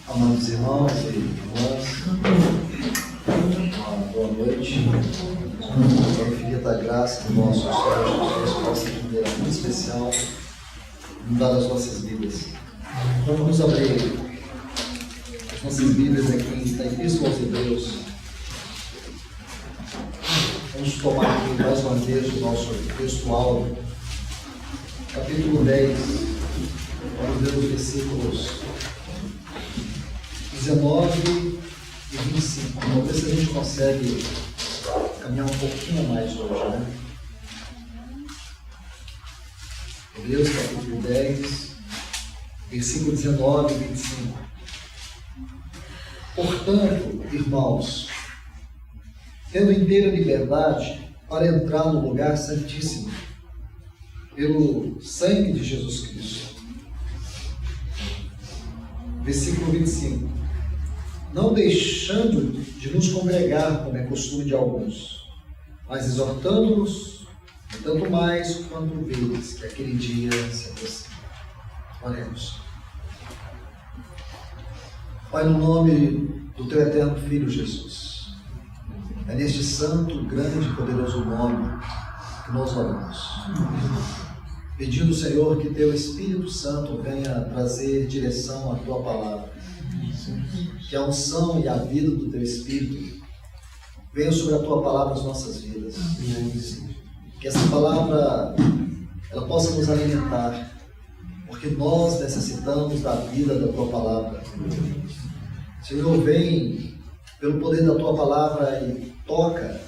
Amados irmãos e irmãs, uma boa noite. A infinita graça do nosso Senhor Jesus possa de maneira muito especial mudar as nossas vidas. Então vamos abrir as nossas Bíblias aqui na Epístola aos Hebreus. Vamos tomar aqui mais uma vez o nosso texto áudio, capítulo 10, vamos ver os versículos 19 e 25. Vamos ver se a gente consegue caminhar um pouquinho mais hoje, né? Hebreus capítulo 10, versículo 19 e 25. Portanto, irmãos, tendo inteira liberdade para entrar no lugar santíssimo, pelo sangue de Jesus Cristo. Versículo 25. Não deixando de nos congregar, como é costume de alguns, mas exortando-nos, tanto mais quanto vedes que aquele dia se aproxima. Oremos. Pai, no nome do Teu eterno Filho Jesus, é neste santo, grande e poderoso nome que nós oramos, pedindo, Senhor, que Teu Espírito Santo venha trazer direção à Tua palavra, que a unção e a vida do Teu Espírito venham sobre a Tua palavra as nossas vidas. Que essa palavra ela possa nos alimentar, porque nós necessitamos da vida da Tua palavra. Senhor, vem pelo poder da Tua palavra e toca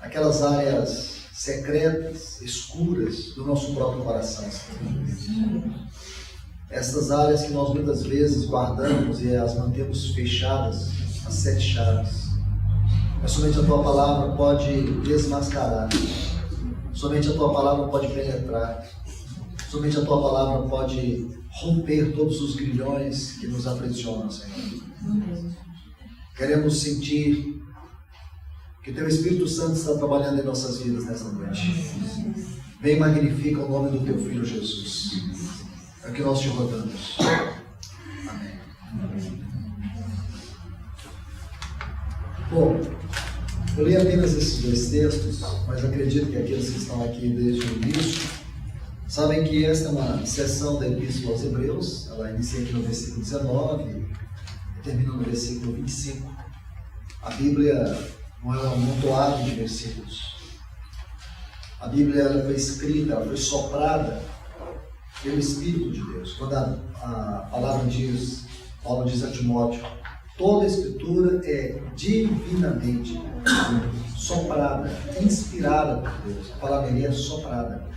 aquelas áreas secretas, escuras do nosso próprio coração. Essas áreas que nós muitas vezes guardamos e as mantemos fechadas, as 7 chaves. Mas somente a Tua palavra pode desmascarar. Somente a Tua palavra pode penetrar. Somente a Tua palavra pode romper todos os grilhões que nos aprisionam, Senhor. Queremos sentir que Teu Espírito Santo está trabalhando em nossas vidas nessa noite. Vem e magnifica o nome do Teu Filho Jesus. É o que nós te rogamos. Amém. Bom, eu li apenas esses 2 textos, mas acredito que aqueles que estão aqui desde o início sabem que esta é uma seção da Epístola aos Hebreus. Ela inicia aqui no versículo 19 e termina no versículo 25. A Bíblia não é um amontoado de versículos. A Bíblia ela foi escrita, ela foi soprada pelo Espírito de Deus. Quando a palavra diz, Paulo diz a Timóteo, toda a Escritura é divinamente soprada, inspirada por Deus. A palavra é soprada.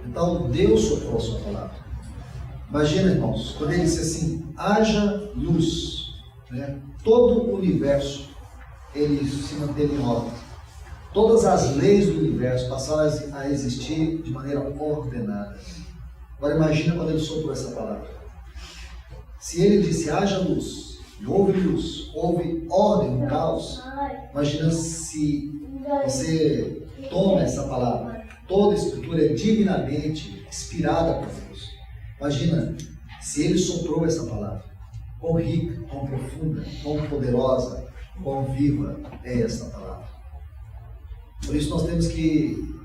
Então, Deus soprou a sua palavra. Imagina, irmãos, quando ele disse assim, haja luz, né? Todo o universo, ele se manteve em ordem. Todas as leis do universo passaram a existir de maneira ordenada. Agora imagina quando ele soprou essa palavra. Se ele disse, haja luz, e houve ordem no caos, imagina se você toma essa palavra. Toda a Escritura é divinamente inspirada por Deus. Imagina se ele soprou essa palavra. Quão rica, quão profunda, quão poderosa, quão viva é esta palavra. Por isso nós temos que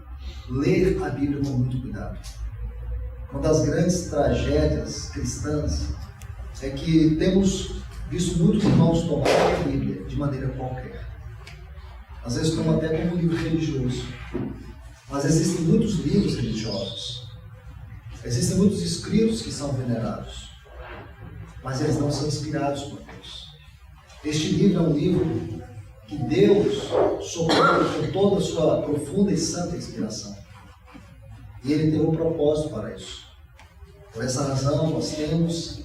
ler a Bíblia com muito cuidado. Uma das grandes tragédias cristãs é que temos visto muitos irmãos tomarem a Bíblia de maneira qualquer. Às vezes tomam até como um livro religioso. Mas existem muitos livros religiosos. Existem muitos escritos que são venerados. Mas eles não são inspirados por Deus. Este livro é um livro que Deus soprou com toda a sua profunda e santa inspiração. E Ele tem um propósito para isso. Por essa razão, nós temos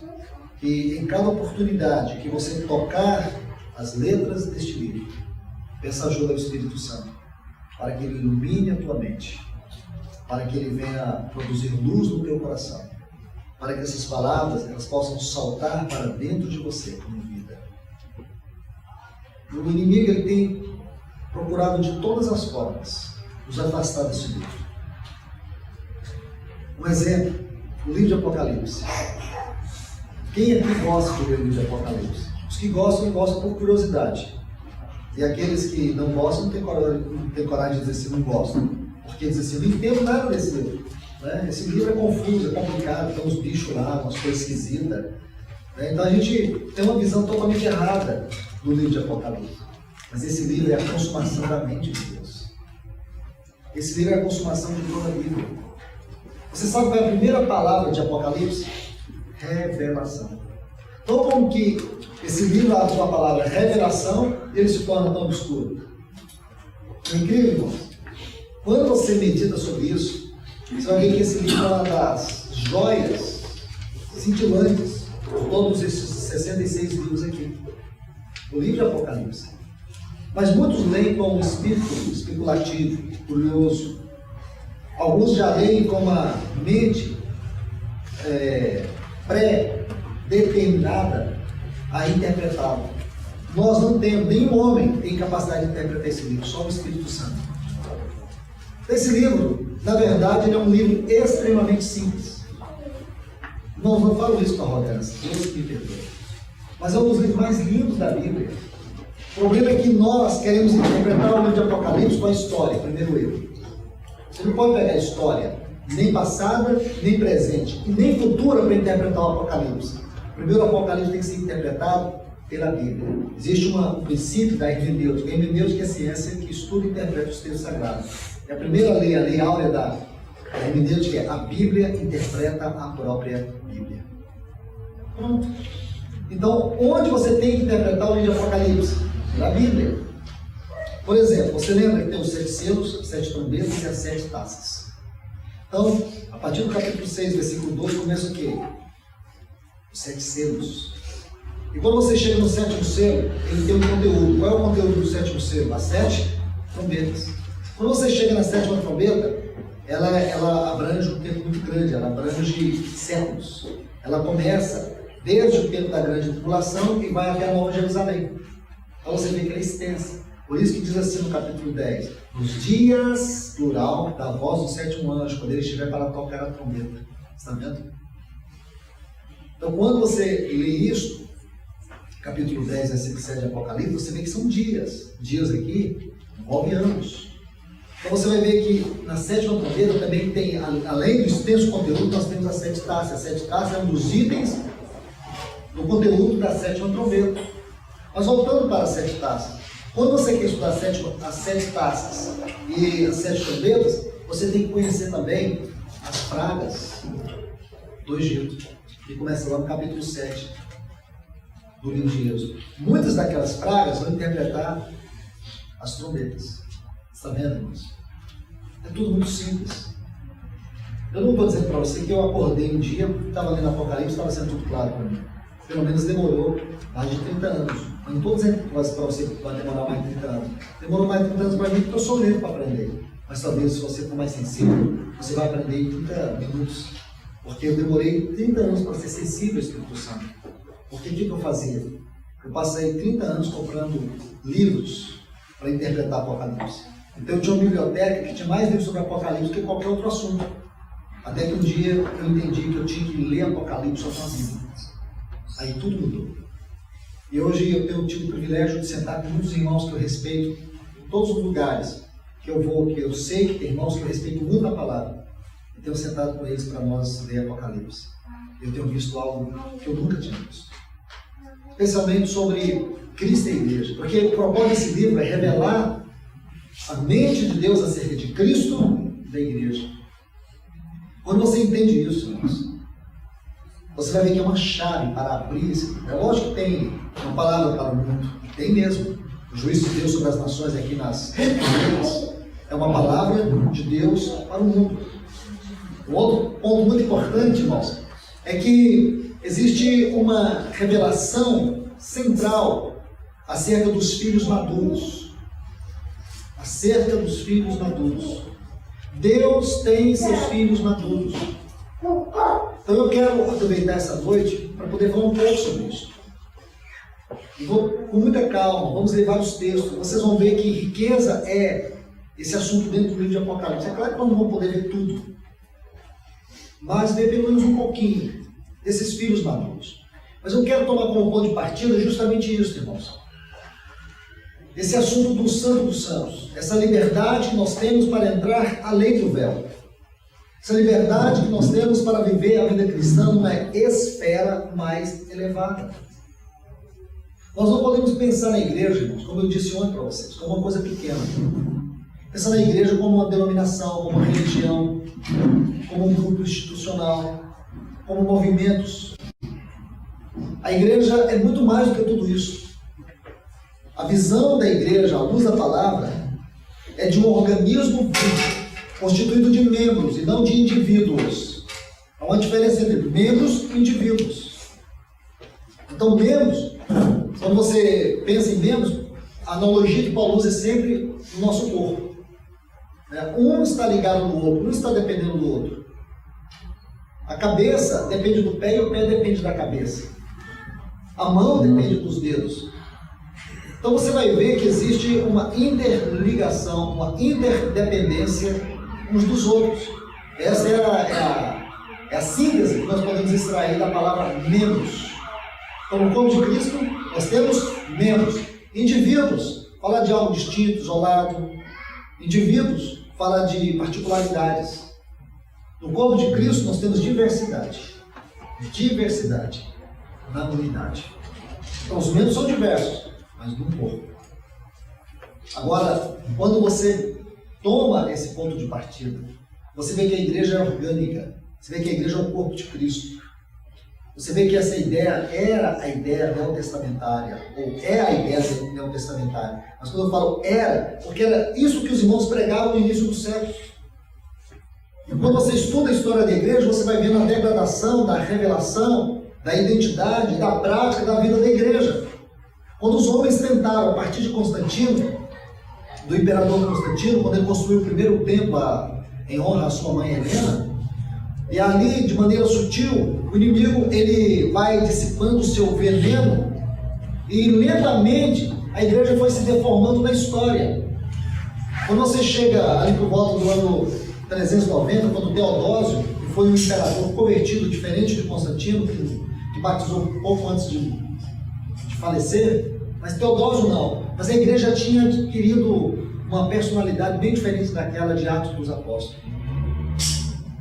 que, em cada oportunidade que você tocar as letras deste livro, peça ajuda ao Espírito Santo, para que Ele ilumine a tua mente, para que Ele venha produzir luz no teu coração, para que essas palavras elas possam saltar para dentro de você como vida. O inimigo ele tem procurado de todas as formas nos afastar desse livro. Um exemplo, o livro de Apocalipse. Quem aqui gosta de ler o livro de Apocalipse? Os que gostam por curiosidade. E aqueles que não gostam não têm coragem de dizer se não gostam. Porque dizem assim, eu não entendo nada desse livro. Né? Esse livro é confuso, é complicado, tem uns bichos lá, umas coisas esquisitas. Né? Então a gente tem uma visão totalmente errada do livro de Apocalipse. Mas esse livro é a consumação da mente de Deus. Esse livro é a consumação de toda a Bíblia. Você sabe qual é a primeira palavra de Apocalipse? Revelação. Então, como que esse livro abre com a palavra revelação e ele se torna tão obscuro? É incrível, irmãos. Quando você medita sobre isso, você vai ver que esse livro é uma das joias cintilantes de todos esses 66 livros aqui. O livro de Apocalipse. Mas muitos leem com um espírito especulativo, curioso. Alguns já leem com uma mente pré-determinada a interpretá-lo. Nós não temos, nenhum homem tem capacidade de interpretar esse livro, só o Espírito Santo. Esse livro, na verdade, ele é um livro extremamente simples. Não falo isso com arrogância, Deus me perdoe. Mas é um dos livros mais lindos da Bíblia. O problema é que nós queremos interpretar o livro de Apocalipse com a história, primeiro erro. Você não pode pegar a história, nem passada, nem presente, e nem futura para interpretar o Apocalipse. Primeiro, o Apocalipse tem que ser interpretado pela Bíblia. Existe um princípio da hermenêutica. A hermenêutica é a ciência que estuda e interpreta os textos sagrados. E a primeira lei, a lei áurea da hermenêutica é a Bíblia interpreta a própria Bíblia. Pronto. Então, onde você tem que interpretar o livro de Apocalipse? Na Bíblia. Por exemplo, você lembra que tem os 7 selos, as 7 trombetas e as 7 taças. Então, a partir do capítulo 6, versículo 2, começa o quê? Os 7 selos. E quando você chega no 7º selo, ele tem um conteúdo. Qual é o conteúdo do 7º selo? As 7 trombetas. Quando você chega na 7ª trombeta, ela abrange um tempo muito grande, ela abrange séculos. Ela começa desde o tempo da grande tribulação e vai até a Nova Jerusalém. Então você vê que ela é extensa. Por isso que diz assim no capítulo 10, nos dias, plural, da voz do 7º anjo, quando ele estiver para tocar a trombeta. Está vendo? Então quando você lê isso, capítulo 10, versículo 7 de Apocalipse, você vê que são dias. Dias aqui envolve anos. Então você vai ver que na 7ª trombeta também tem, além do extenso conteúdo, nós temos as 7 taças. As 7 taças é um dos itens do conteúdo da 7ª trombeta. Mas voltando para as 7 taças, quando você quer estudar as 7 taças e as 7 trombetas, você tem que conhecer também as pragas do Egito, que começa lá no capítulo 7 do livro de Êxodo. Muitas daquelas pragas vão interpretar as trombetas. Está vendo, irmãos? É tudo muito simples. Eu não estou dizendo para você que eu acordei um dia, estava lendo Apocalipse, estava sendo tudo claro para mim. Pelo menos demorou mais de 30 anos. Eu não estou dizendo para você que vai demorar mais de 30 anos. Demorou mais de 30 anos para mim porque eu sou lento para aprender. Mas talvez se você for mais sensível, você vai aprender em 30 minutos. Porque eu demorei 30 anos para ser sensível ao Espírito Santo. Porque o que eu fazia? Eu passei 30 anos comprando livros para interpretar Apocalipse. Então eu tinha uma biblioteca que tinha mais livros sobre Apocalipse do que qualquer outro assunto. Até que um dia eu entendi que eu tinha que ler Apocalipse só com a Bíblia. Aí tudo mudou. E hoje eu tenho tido o privilégio de sentar com muitos irmãos que eu respeito, em todos os lugares que eu vou, que eu sei que tem irmãos que eu respeito muito a palavra. Eu tenho sentado com eles para nós ler Apocalipse. Eu tenho visto algo que eu nunca tinha visto. Especialmente sobre Cristo e a Igreja. Porque o propósito desse livro é revelar a mente de Deus acerca de Cristo e da Igreja. Quando você entende isso, irmãos, você vai ver que é uma chave para abrir esse livro. É lógico que tem uma palavra para o mundo. Tem mesmo. O juízo de Deus sobre as nações aqui nas Escrituras é uma palavra de Deus para o mundo. Um outro ponto muito importante, irmãos, é que existe uma revelação central acerca dos filhos maduros. Acerca dos filhos maduros. Deus tem seus filhos maduros. Então eu quero aproveitar essa noite para poder falar um pouco sobre isso. E vou com muita calma, vamos ler vários textos. Vocês vão ver que riqueza é esse assunto dentro do livro de Apocalipse. É claro que nós não vamos poder ver tudo, mas ver pelo menos um pouquinho desses filhos maduros. Mas eu quero tomar como ponto de partida justamente isso, irmãos. Esse assunto do Santo dos Santos, essa liberdade que nós temos para entrar além do véu, essa liberdade que nós temos para viver a vida cristã numa esfera mais elevada. Nós não podemos pensar na igreja, irmãos, como eu disse ontem para vocês, como uma coisa pequena. Pensar na igreja como uma denominação, como uma religião, como um grupo institucional, como movimentos. A igreja é muito mais do que tudo isso. A visão da igreja, à luz da palavra, é de um organismo vivo, constituído de membros e não de indivíduos. Há uma diferença entre membros e indivíduos. Então, membros, quando você pensa em membros, a analogia que Paulo usa é sempre o nosso corpo. Um está ligado no outro, um está dependendo do outro. A cabeça depende do pé e o pé depende da cabeça. A mão depende dos dedos. Então você vai ver que existe uma interligação, uma interdependência uns dos outros. Essa é a síntese que nós podemos extrair da palavra membros. Então, no corpo de Cristo, nós temos membros. Indivíduos, fala de algo distinto, isolado. Indivíduos, fala de particularidades. No corpo de Cristo, nós temos diversidade. Diversidade na unidade. Então, os membros são diversos, mas no corpo. Agora, quando você toma esse ponto de partida, você vê que a igreja é orgânica. Você vê que a igreja é o corpo de Cristo. Você vê que essa ideia era a ideia neotestamentária, ou é a ideia neotestamentária. Mas quando eu falo era, porque era isso que os irmãos pregavam no início do século. E quando você estuda a história da igreja, você vai vendo a degradação da revelação, da identidade, da prática da vida da igreja. Quando os homens tentaram, a partir de Constantino, do imperador Constantino, quando ele construiu o primeiro templo em honra à sua mãe Helena, e ali, de maneira sutil, o inimigo ele vai dissipando o seu veneno e lentamente a igreja foi se deformando na história. Quando você chega ali por volta do ano 390, quando Teodósio, que foi um imperador convertido, diferente de Constantino, que batizou um pouco antes de falecer, mas Teodósio não. Mas a igreja tinha adquirido uma personalidade bem diferente daquela de Atos dos Apóstolos.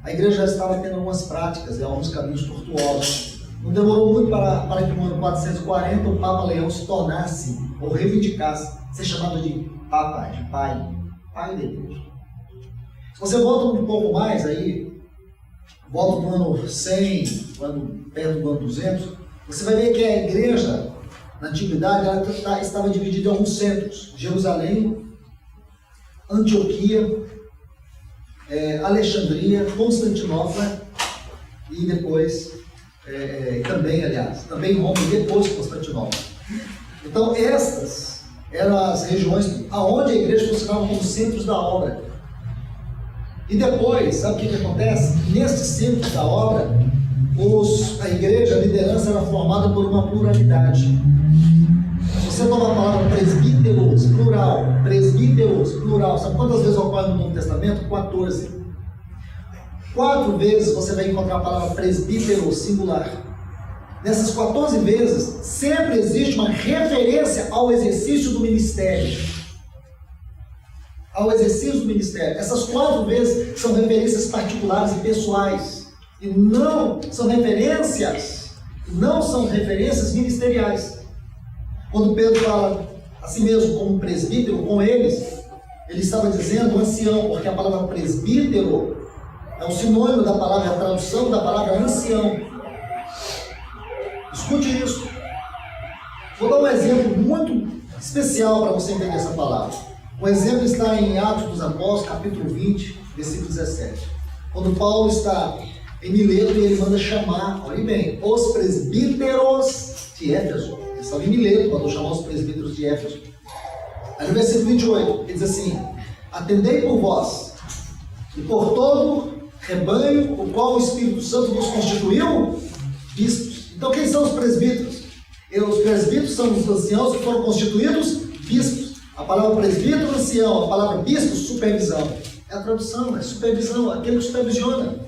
A igreja já estava tendo algumas práticas e alguns caminhos tortuosos. Não demorou muito para que no ano 440 o Papa Leão se tornasse, ou reivindicasse, ser chamado de Papa, de Pai da igreja. Se você volta um pouco mais aí, volta no ano 100, perto do ano 200, você vai ver que a igreja, na antiguidade, ela estava dividida em alguns centros. Jerusalém, Antioquia, Alexandria, Constantinopla e depois, também Roma e depois Constantinopla. Então estas eram as regiões aonde a igreja funcionava como centros da obra. E depois, sabe o que acontece? Nestes centros da obra, a igreja, a liderança era formada por uma pluralidade. Se você tomar a palavra presbíteros, plural, sabe quantas vezes ocorre no Novo Testamento? 14. 4 vezes você vai encontrar a palavra presbítero, singular. Nessas 14 vezes, sempre existe uma referência ao exercício do ministério. Essas 4 vezes são referências particulares e pessoais. E não são referências ministeriais. Quando Pedro fala a si mesmo como presbítero, com eles, ele estava dizendo ancião, porque a palavra presbítero é o sinônimo da palavra, a tradução da palavra ancião. Escute isso. Vou dar um exemplo muito especial para você entender essa palavra. O exemplo está em Atos dos Apóstolos, capítulo 20, versículo 17. Quando Paulo está em Mileto e ele manda chamar, olhem bem, os presbíteros de Éfeso. Ele estava em Mileto, mandou chamar os presbíteros de Éfeso. Aí no versículo 28, ele diz assim: atendei por vós e por todo rebanho, o qual o Espírito Santo nos constituiu bispos. Então quem são os presbíteros? E os presbíteros são os anciãos que foram constituídos bispos. A palavra presbítero, ancião, a palavra bispo, supervisão. É a tradução, é supervisão, aquele que supervisiona.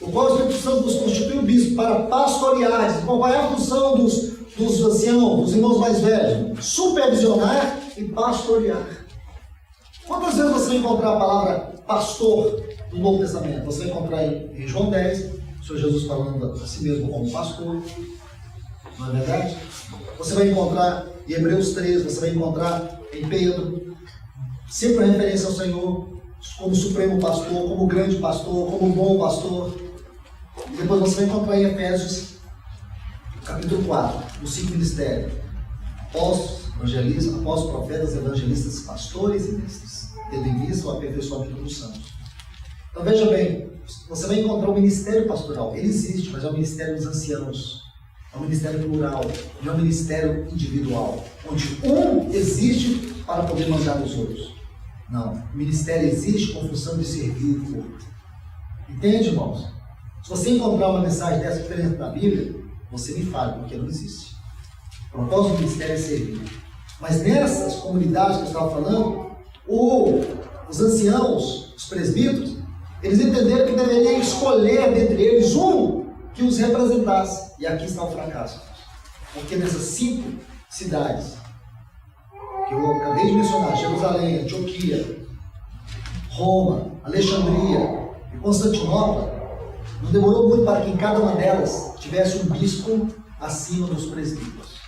O qual o Espírito Santo nos constituiu bispo para pastorear. Qual é a função dos anciãos, dos irmãos mais velhos? Supervisionar e pastorear. Quantas vezes você vai encontrar a palavra pastor no Novo Testamento? Você vai encontrar em João 10, o Senhor Jesus falando a si mesmo como pastor. Não é verdade? Você vai encontrar em Hebreus 13, você vai encontrar em Pedro, sempre a referência ao Senhor como supremo pastor, como grande pastor, como bom pastor. E depois você vai encontrar em Efésios, capítulo 4, os 5 ministérios: apóstolos, evangelistas, apóstolos, profetas, evangelistas, pastores e mestres, tendo em vista o aperfeiçoamento dos santos. Então veja bem, você vai encontrar o ministério pastoral. Ele existe, mas é o ministério dos anciãos. É um ministério plural, não é um ministério individual, onde um existe para poder mandar os outros. Não, o ministério existe com função de servir o corpo. Entende, irmãos? Se você encontrar uma mensagem dessa diferente da Bíblia, você me fale, porque não existe. O propósito do ministério é servir. Mas nessas comunidades que eu estava falando, os anciãos, os presbíteros, eles entenderam que deveriam escolher dentre eles um que os representasse. E aqui está o fracasso. Porque nessas 5 cidades que eu acabei de mencionar, Jerusalém, Antioquia, Roma, Alexandria e Constantinopla, não demorou muito para que em cada uma delas tivesse um bispo acima dos presbíteros.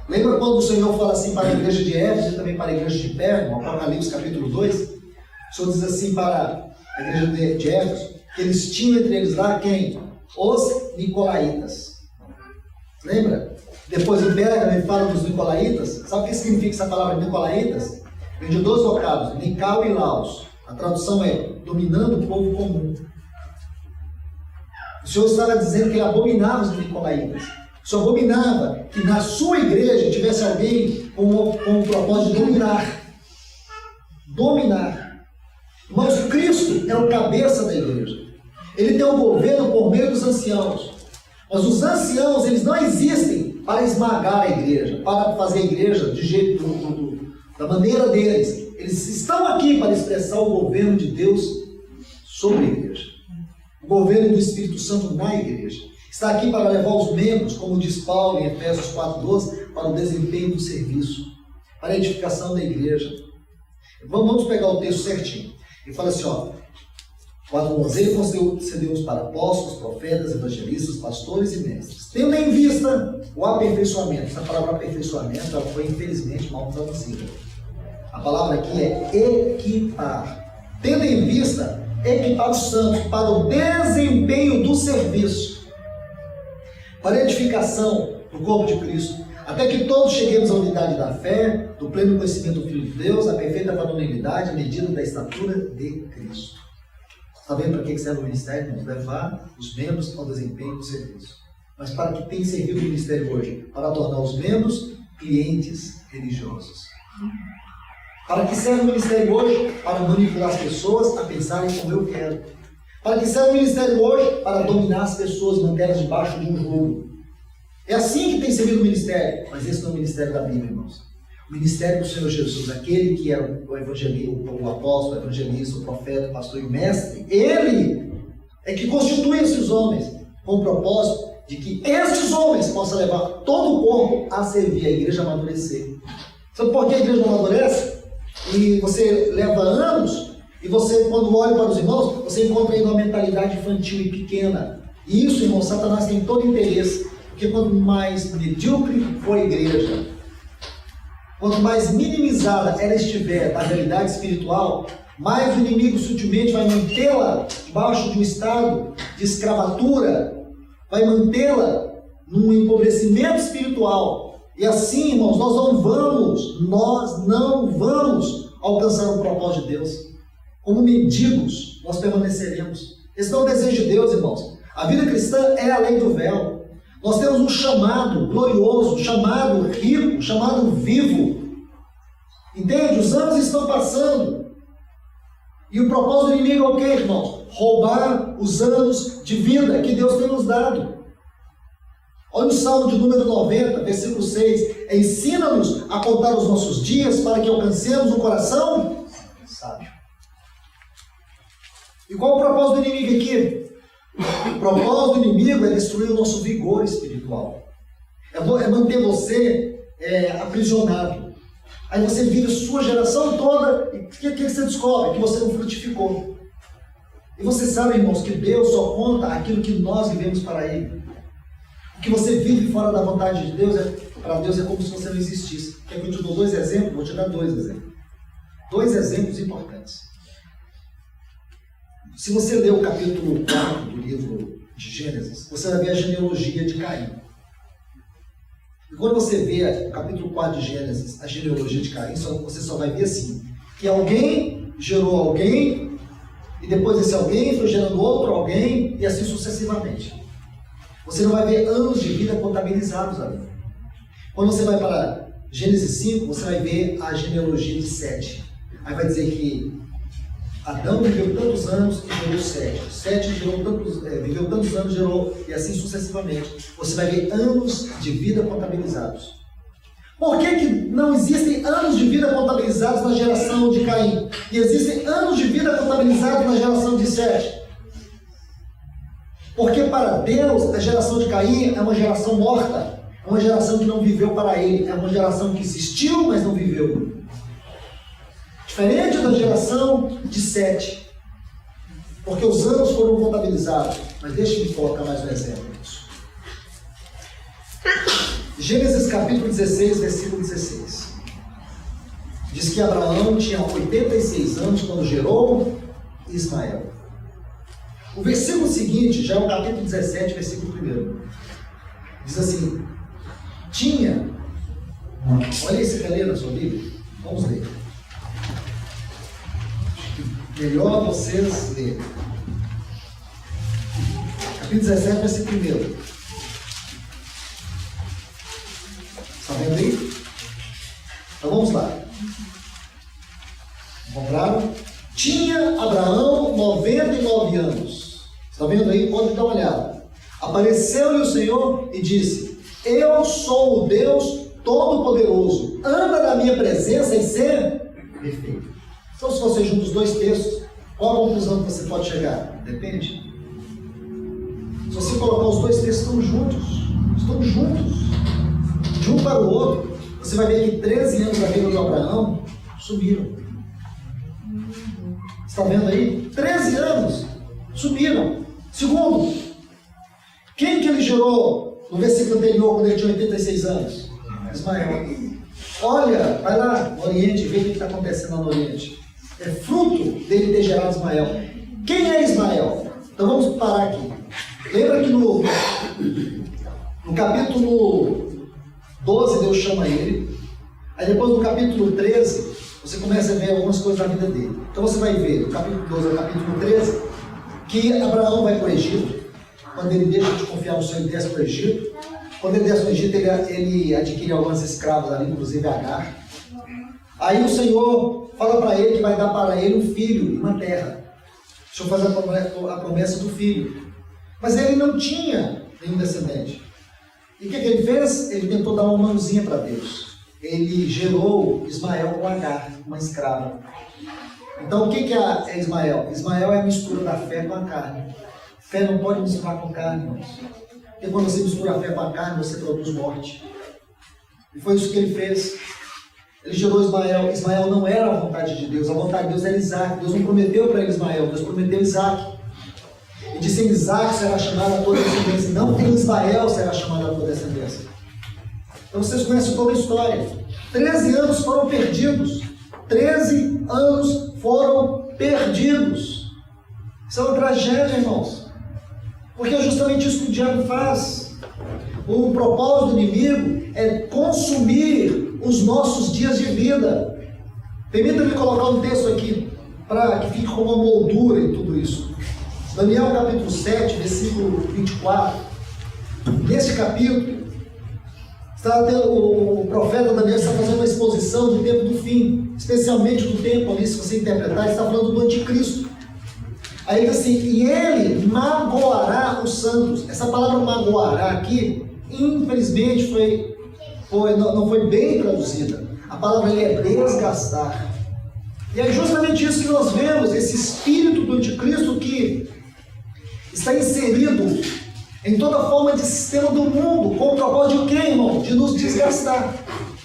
Lembra quando o Senhor fala assim para a igreja de Éfeso e também para a igreja de Pérgamo, Apocalipse capítulo 2? O Senhor diz assim para a igreja de Éfeso, que eles tinham entre eles lá quem? Os Nicolaitas. Lembra? Depois em Pérgamo ele fala dos Nicolaitas. Sabe o que significa essa palavra Nicolaitas? Vem de 2 vocábulos, Nical e Laos. A tradução é dominando o povo comum. O Senhor estava dizendo que ele abominava os Nicolaitas. O Senhor abominava que na sua igreja tivesse alguém com o propósito de dominar. Dominar. Mas Cristo é o cabeça da igreja. Ele tem um governo por meio dos anciãos. Mas os anciãos, eles não existem para esmagar a igreja, para fazer a igreja de jeito da maneira deles. Eles estão aqui para expressar o governo de Deus sobre a igreja. O governo do Espírito Santo na igreja. Está aqui para levar os membros, como diz Paulo em Efésios 4:12, para o desempenho do serviço, para a edificação da igreja. Vamos pegar o texto certinho. Ele fala assim, ó, 4:11, ele concedeu-os para apóstolos, profetas, evangelistas, pastores e mestres, tendo em vista o aperfeiçoamento. Essa palavra aperfeiçoamento ela foi infelizmente mal traduzida. A palavra aqui é equipar. Tendo em vista equipar os santos para o desempenho do serviço, para a edificação do corpo de Cristo, até que todos cheguemos à unidade da fé, do pleno conhecimento do Filho de Deus, à perfeita varonilidade, à medida da estatura de Cristo. Está vendo para que serve o ministério? Vamos levar os membros ao desempenho do serviço. Mas para que tem servido o ministério hoje? Para tornar os membros clientes religiosos. Para que serve o ministério hoje? Para manipular as pessoas a pensarem como eu quero. Para que serve o ministério hoje? Para dominar as pessoas, mantê-las debaixo de um jugo. É assim que tem servido o ministério. Mas esse não é o ministério da Bíblia, irmãos. O ministério do Senhor Jesus, aquele que era o evangelista, o apóstolo, o evangelista, o profeta, o pastor e o mestre, ele é que constitui esses homens com o propósito de que estes homens possam levar todo o corpo a servir, a igreja a amadurecer. Sabe por que a igreja não amadurece? E você leva anos, e você, quando olha para os irmãos, você encontra ainda uma mentalidade infantil e pequena. E isso, irmão, Satanás tem todo interesse, porque quanto mais medíocre for a igreja, quanto mais minimizada ela estiver da realidade espiritual, mais o inimigo sutilmente vai mantê-la debaixo de um estado de escravatura, vai mantê-la num empobrecimento espiritual. E assim, irmãos, nós não vamos alcançar o propósito de Deus. Como mendigos, nós permaneceremos. Esse não é o desejo de Deus, irmãos. A vida cristã é a lei do véu. Nós temos um chamado glorioso, um chamado rico, um chamado vivo. Entende? Os anos estão passando. E o propósito do inimigo é o quê, irmãos? Roubar os anos de vida que Deus tem nos dado. Olha o Salmo de número 90, versículo 6. Ensina-nos a contar os nossos dias para que alcancemos um coração sábio. E qual é o propósito do inimigo aqui? O propósito do inimigo é destruir o nosso vigor espiritual. É manter você aprisionado. Aí você vive a sua geração toda e o que você descobre? Que você não frutificou. E você sabe, irmãos, que Deus só conta aquilo que nós vivemos para Ele. O que você vive fora da vontade de Deus, para Deus é como se você não existisse. Quer que eu te dou 2 exemplos? Vou te dar 2 exemplos. 2 exemplos importantes. Se você ler o capítulo 4 do livro de Gênesis, você vai ver a genealogia de Caim. E quando você vê o capítulo 4 de Gênesis, a genealogia de Caim, você só vai ver assim, que alguém gerou alguém, e depois esse alguém foi gerando outro alguém, e assim sucessivamente. Você não vai ver anos de vida contabilizados ali. Quando você vai para Gênesis 5, você vai ver a genealogia de Sete. Aí vai dizer que Adão viveu tantos anos e gerou Sete. Sete viveu tantos anos e gerou, e assim sucessivamente. Você vai ver anos de vida contabilizados. Por que não existem anos de vida contabilizados na geração de Caim? E existem anos de vida contabilizados na geração de Sete? Porque para Deus, a geração de Caim é uma geração morta. É uma geração que não viveu para Ele. É uma geração que existiu, mas não viveu. Diferente da geração de Sete. Porque os anos foram contabilizados. Mas deixa eu colocar mais um exemplo disso. Gênesis capítulo 16, versículo 16. Diz que Abraão tinha 86 anos quando gerou Ismael. O versículo seguinte, já é o capítulo 17, versículo 1. Diz assim, olha esse que ler na sua Bíblia, vamos ler. Melhor vocês lerem. Capítulo 17, versículo 1. Está vendo aí? Então vamos lá. Encontraram? Tinha Abraão 99 anos. Está vendo aí? Pode dar uma olhada. Apareceu-lhe o Senhor e disse, eu sou o Deus Todo-Poderoso. Anda na minha presença e ser perfeito. Então, se você junta os 2 textos, qual a conclusão que você pode chegar? Depende. Se você colocar os 2 textos, estão juntos, de um para o outro, você vai ver que 13 anos da vida de Abraão sumiram. Está vendo aí? 13 anos sumiram. Segundo, quem que ele gerou no versículo anterior, quando ele tinha 86 anos? Ismael. Olha, vai lá no Oriente e vê o que está acontecendo lá no Oriente. É fruto dele ter gerado Ismael. Quem é Ismael? Então vamos parar aqui. Lembra que no capítulo 12 Deus chama ele. Aí depois no capítulo 13 você começa a ver algumas coisas da vida dele. Então você vai ver no capítulo 12 ao capítulo 13 que Abraão vai para o Egito. Quando ele deixa de confiar no Senhor, ele desce para o Egito. Quando ele desce para o Egito, ele adquire algumas escravas ali, inclusive Agar. Aí o Senhor fala para ele que vai dar para ele um filho e uma terra. O Senhor faz a promessa do filho. Mas ele não tinha nenhum descendente. E o que ele fez? Ele tentou dar uma mãozinha para Deus. Ele gerou Ismael com Agar, uma escrava. Então o que é Ismael? Ismael é a mistura da fé com a carne. Fé não pode misturar com carne, irmãos. Porque quando você mistura a fé com a carne, você produz morte. E foi isso que ele fez. Ele gerou Ismael. Ismael não era a vontade de Deus. A vontade de Deus era Isaac. Deus não prometeu para ele Ismael. Deus prometeu Isaac. E disse em Isaac será chamada a tua descendência. Não em Ismael será chamada a tua descendência. Então vocês conhecem toda a história. 13 anos foram perdidos. 13 anos foram perdidos. Isso é uma tragédia, irmãos. Porque é justamente isso que o diabo faz. O propósito do inimigo é consumir os nossos dias de vida. Permita-me colocar um texto aqui para que fique com uma moldura em tudo isso. Daniel capítulo 7, versículo 24. Nesse capítulo, o profeta Daniel está fazendo uma exposição do tempo do fim, especialmente do tempo ali, se você interpretar, ele está falando do anticristo. Aí ele diz assim, e ele magoará os santos. Essa palavra magoará aqui, infelizmente não foi bem traduzida. A palavra ali é desgastar. E é justamente isso que nós vemos, esse espírito do anticristo que está inserido em toda forma de sistema do mundo, com o propósito de quê, irmão? De nos desgastar,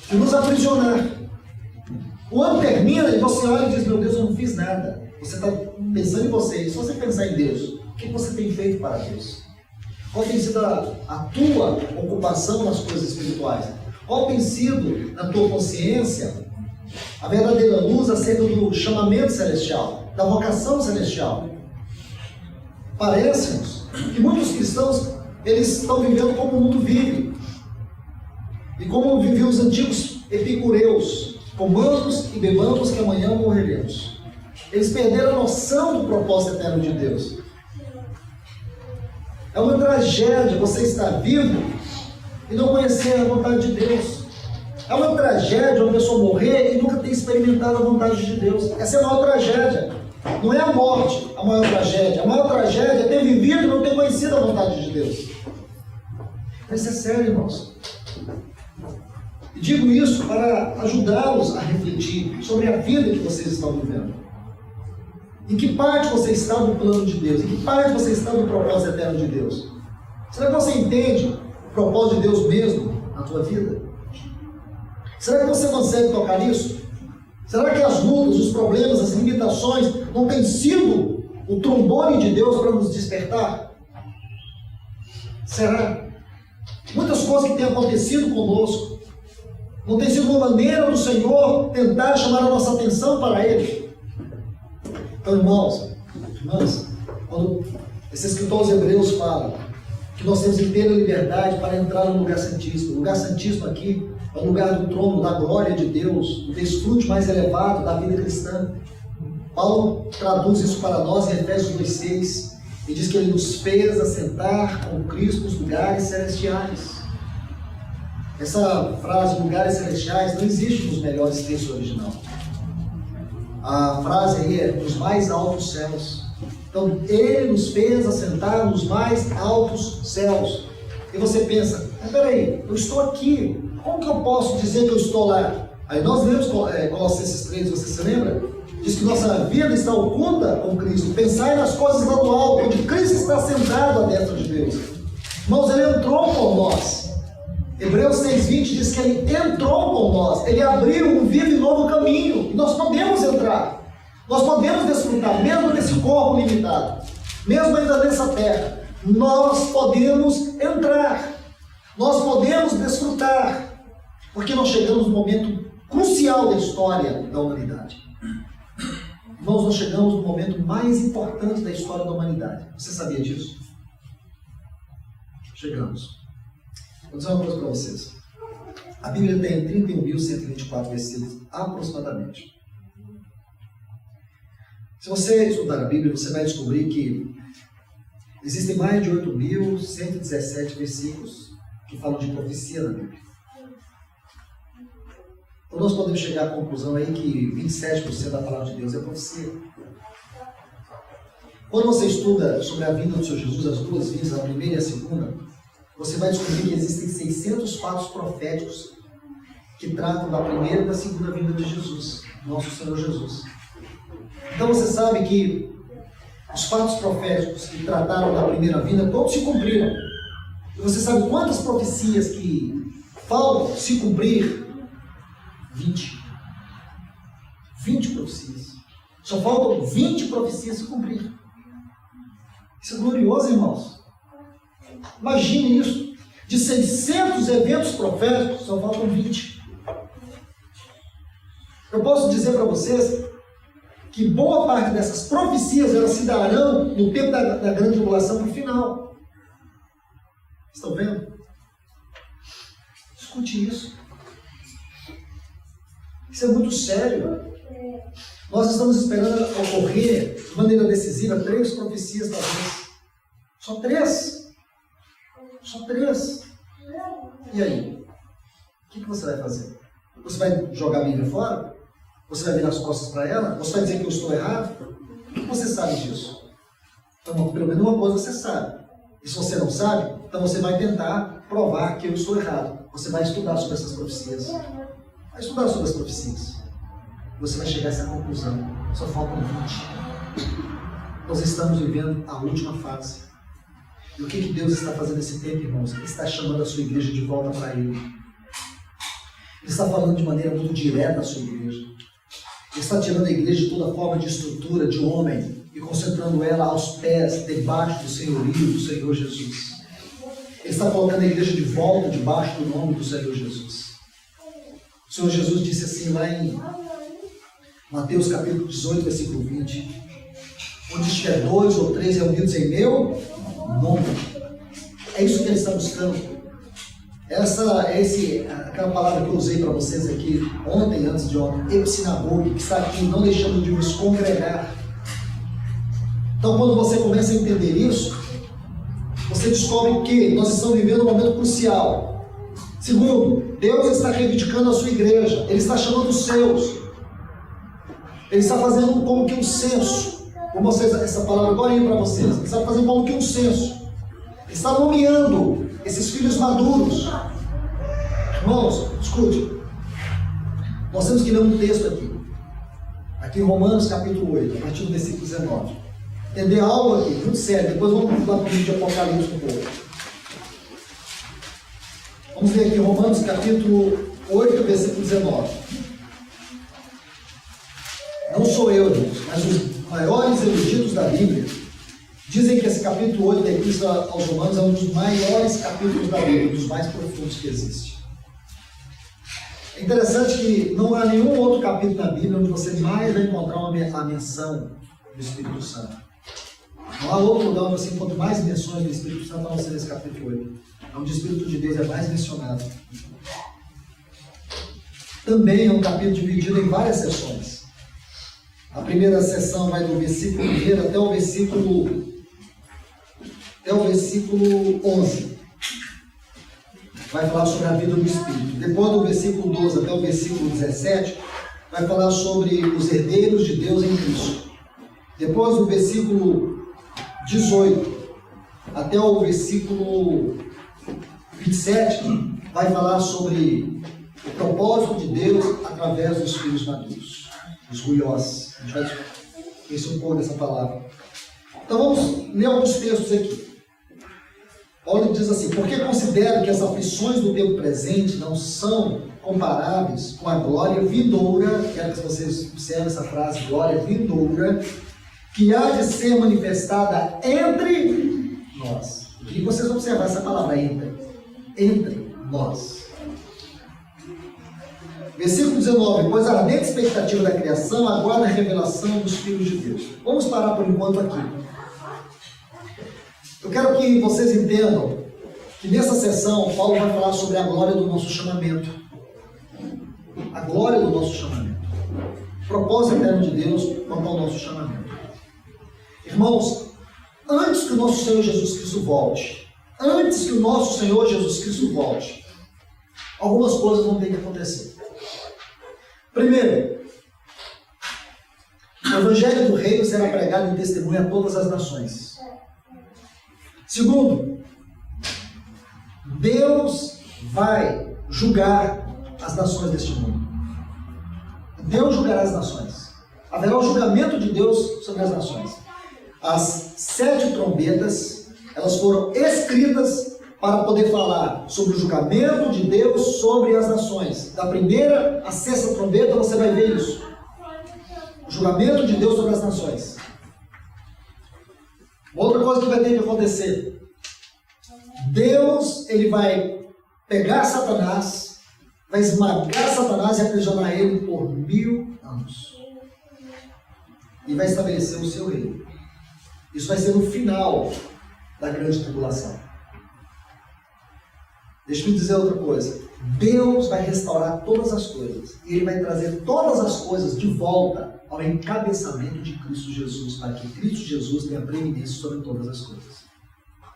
de nos aprisionar. O ano termina e você olha e diz, meu Deus, eu não fiz nada. Você está pensando em você. E se você pensar em Deus, o que você tem feito para Deus? Qual tem sido a tua ocupação nas coisas espirituais? Qual tem sido, na tua consciência, a verdadeira luz acerca do chamamento celestial, da vocação celestial? Parece-nos que muitos cristãos, eles estão vivendo como o mundo vive. E como viviam os antigos epicureus, comamos e bebamos que amanhã morreremos. Eles perderam a noção do propósito eterno de Deus. É uma tragédia você estar vivo e não conhecer a vontade de Deus. É uma tragédia uma pessoa morrer e nunca ter experimentado a vontade de Deus. Essa é a maior tragédia. Não é a morte a maior tragédia. A maior tragédia é ter vivido e não ter conhecido a vontade de Deus. Isso é sério, irmãos. E digo isso para ajudá-los a refletir sobre a vida que vocês estão vivendo. Em que parte você está do plano de Deus? Em que parte você está do propósito eterno de Deus? Será que você entende o propósito de Deus mesmo na tua vida? Será que você consegue tocar nisso? Será que as lutas, os problemas, as limitações não têm sido o trombone de Deus para nos despertar? Será? Muitas coisas que têm acontecido conosco não tem sido uma maneira do Senhor tentar chamar a nossa atenção para Ele. Então, irmãs, quando esse escritor aos Hebreus fala que nós temos inteira liberdade para entrar no lugar santíssimo. O lugar santíssimo aqui é o lugar do trono, da glória de Deus, o desfrute mais elevado da vida cristã. Paulo traduz isso para nós em Efésios 2,6 e diz que ele nos fez assentar com Cristo nos lugares celestiais. Essa frase, lugares celestiais, não existe nos melhores textos originais. A frase aí é nos mais altos céus. Então, ele nos fez assentar nos mais altos céus. E você pensa, mas peraí, eu estou aqui, como que eu posso dizer que eu estou lá? Aí nós lemos Colossenses 3, você se lembra? Diz que nossa vida está oculta com Cristo. Pensai nas coisas lá do alto, onde Cristo está sentado à destra de Deus. Irmãos, ele entrou por nós. Hebreus 6,20 diz que ele entrou por nós. Ele abriu um vivo e novo caminho. E nós podemos entrar. Nós podemos desfrutar, mesmo nesse corpo limitado. Mesmo ainda nessa terra. Nós podemos entrar. Nós podemos desfrutar. Porque nós chegamos no momento crucial da história da humanidade. Nós chegamos no momento mais importante da história da humanidade. Você sabia disso? Chegamos. Vou dizer uma coisa para vocês. A Bíblia tem 31.124 versículos aproximadamente. Se você estudar a Bíblia, você vai descobrir que existem mais de 8.117 versículos que falam de profecia na Bíblia. Então nós podemos chegar à conclusão aí que 27% da palavra de Deus é profecia. Quando você estuda sobre a vinda do Senhor Jesus, as duas vindas, a primeira e a segunda, você vai descobrir que existem 600 fatos proféticos que tratam da primeira e da segunda vinda de Jesus, nosso Senhor Jesus. Então você sabe que os fatos proféticos que trataram da primeira vinda, todos se cumpriram. E você sabe quantas profecias que faltam se cumprir? 20. 20 profecias. Só faltam 20 profecias se cumprir. Isso é glorioso, irmãos. Imagine isso. De 600 eventos proféticos, só faltam 20. Eu posso dizer para vocês que boa parte dessas profecias elas se darão no tempo da grande tribulação no final. Estão vendo? Escute isso. Isso é muito sério. Nós estamos esperando ocorrer de maneira decisiva 3 profecias talvez. Só 3. Só 3. E aí? O que você vai fazer? Você vai jogar a Bíblia fora? Você vai virar as costas para ela? Você vai dizer que eu estou errado? O que você sabe disso? Então, pelo menos uma coisa você sabe. E se você não sabe, então você vai tentar provar que eu estou errado. Você vai estudar sobre essas profecias. Vai estudar sobre as profecias. Você vai chegar a essa conclusão. Só faltam 20. Nós estamos vivendo a última fase. E o que Deus está fazendo nesse tempo, irmãos? Ele está chamando a sua igreja de volta para Ele. Ele está falando de maneira muito direta à sua igreja. Ele está tirando a igreja de toda forma de estrutura, de homem, e concentrando ela aos pés, debaixo do senhorio do Senhor Jesus. Ele está colocando a igreja de volta debaixo do nome do Senhor Jesus. O Senhor Jesus disse assim lá em Mateus capítulo 18, versículo 20: onde estiver 2 ou 3 reunidos em meu nome. É isso que ele está buscando. Aquela palavra que eu usei para vocês aqui ontem, antes de ontem, epsinagogue, que está aqui não deixando de nos congregar. Então, quando você começa a entender isso, você descobre que nós estamos vivendo um momento crucial. Segundo, Deus está reivindicando a sua igreja. Ele está chamando os seus. Ele está fazendo como que um censo. Vou mostrar essa palavra agora para vocês. Ele está fazendo como que um censo. Ele está nomeando esses filhos maduros. Irmãos, escute. Nós temos que ler um texto aqui. Aqui em Romanos capítulo 8, a partir do versículo 19. Entender algo aqui, muito sério. Depois vamos lá para o livro de Apocalipse um pouco. Vamos ver aqui Romanos capítulo 8, versículo 19. Não sou eu, mas os maiores eruditos da Bíblia dizem que esse capítulo 8 da Epístola aos Romanos é um dos maiores capítulos da Bíblia, um dos mais profundos que existe. É interessante que não há nenhum outro capítulo na Bíblia onde você mais vai encontrar a menção do Espírito Santo. Não há outro lugar onde você encontra mais menções do Espírito Santo a não ser nesse capítulo 8. Onde o Espírito de Deus é mais mencionado. Também é um capítulo dividido em várias seções. A primeira seção vai do versículo 1 até o versículo 11. Vai falar sobre a vida do Espírito. Depois do versículo 12 até o versículo 17, vai falar sobre os herdeiros de Deus em Cristo. Depois do versículo 18 até o versículo 27, vai falar sobre o propósito de Deus através dos filhos maduros, os ruiós. A gente vai conhecer um pouco dessa palavra. Então vamos ler alguns textos aqui. Paulo diz assim: porque considero que as aflições do tempo presente não são comparáveis com a glória vindoura. Quero que vocês observem essa frase, glória vindoura, que há de ser manifestada entre nós. E vocês observar essa palavra entre nós. Versículo 19: pois a ardente expectativa da criação aguarda a revelação dos filhos de Deus. Vamos parar por enquanto aqui. Eu quero que vocês entendam que nessa sessão Paulo vai falar sobre a glória do nosso chamamento. A glória do nosso chamamento. O propósito eterno de Deus quanto ao nosso chamamento. Irmãos, antes que o nosso Senhor Jesus Cristo volte, algumas coisas vão ter que acontecer. Primeiro, o Evangelho do Reino será pregado em testemunho a todas as nações. Segundo, Deus vai julgar as nações deste mundo. Deus julgará as nações. Haverá o julgamento de Deus sobre as nações. As 7 trombetas, elas foram escritas para poder falar sobre o julgamento de Deus sobre as nações. Da primeira à 6ª trombeta você vai ver isso. O julgamento de Deus sobre as nações. Outra coisa que vai ter que acontecer. Deus, ele vai pegar Satanás, vai esmagar Satanás e aprisionar ele por 1000 anos. E vai estabelecer o seu reino. Isso vai ser no final da grande tribulação. Deixa eu dizer outra coisa. Deus vai restaurar todas as coisas. E Ele vai trazer todas as coisas de volta ao encabeçamento de Cristo Jesus, para que Cristo Jesus tenha preeminência sobre todas as coisas.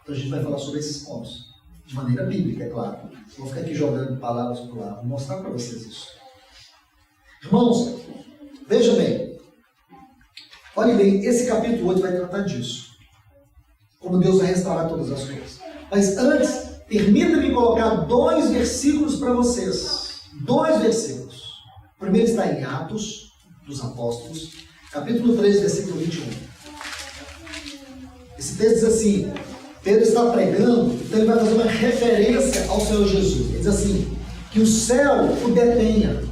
Então a gente vai falar sobre esses pontos. De maneira bíblica, é claro. Não vou ficar aqui jogando palavras por lá. Vou mostrar para vocês isso. Irmãos, veja bem. Olhe bem, esse capítulo 8 vai tratar disso. Como Deus vai restaurar todas as coisas. Mas antes, Permita-me colocar 2 versículos para vocês. 2 versículos. O primeiro está em Atos dos Apóstolos, capítulo 3, versículo 21. Esse texto diz assim, Pedro está pregando, então ele vai fazer uma referência ao Senhor Jesus. Ele diz assim, que o céu o detenha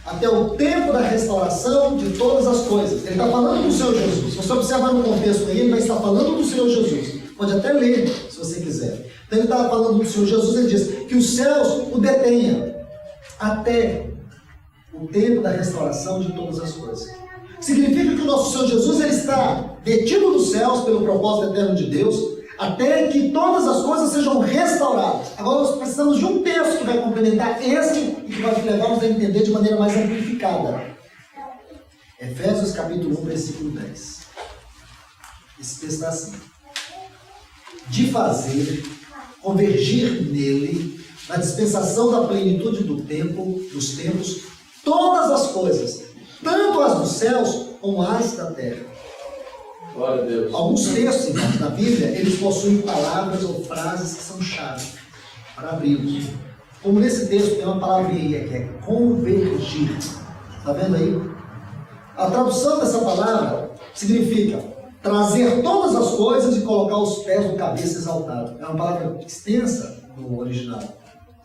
até o tempo da restauração de todas as coisas. Ele está falando do Senhor Jesus. Se você observar no contexto aí, ele vai estar falando do Senhor Jesus. Pode até ler, se você quiser. Então ele está falando do Senhor Jesus, ele diz que os céus o detenha até o tempo da restauração de todas as coisas. Significa que o nosso Senhor Jesus ele está detido nos céus pelo propósito eterno de Deus, até que todas as coisas sejam restauradas. Agora nós precisamos de um texto que vai complementar este e que vai levar-nos a entender de maneira mais amplificada. Efésios capítulo 1, versículo 10. Esse texto está assim. De fazer convergir nele, na dispensação da plenitude dos tempos, todas as coisas, tanto as dos céus como as da terra. Glória a Deus. Alguns textos, irmãos, da Bíblia, eles possuem palavras ou frases que são chave para abri-los. Como nesse texto tem uma palavrinha que é convergir. Está vendo aí? A tradução dessa palavra significa trazer todas as coisas e colocar os pés no cabeça exaltado. É uma palavra extensa no original.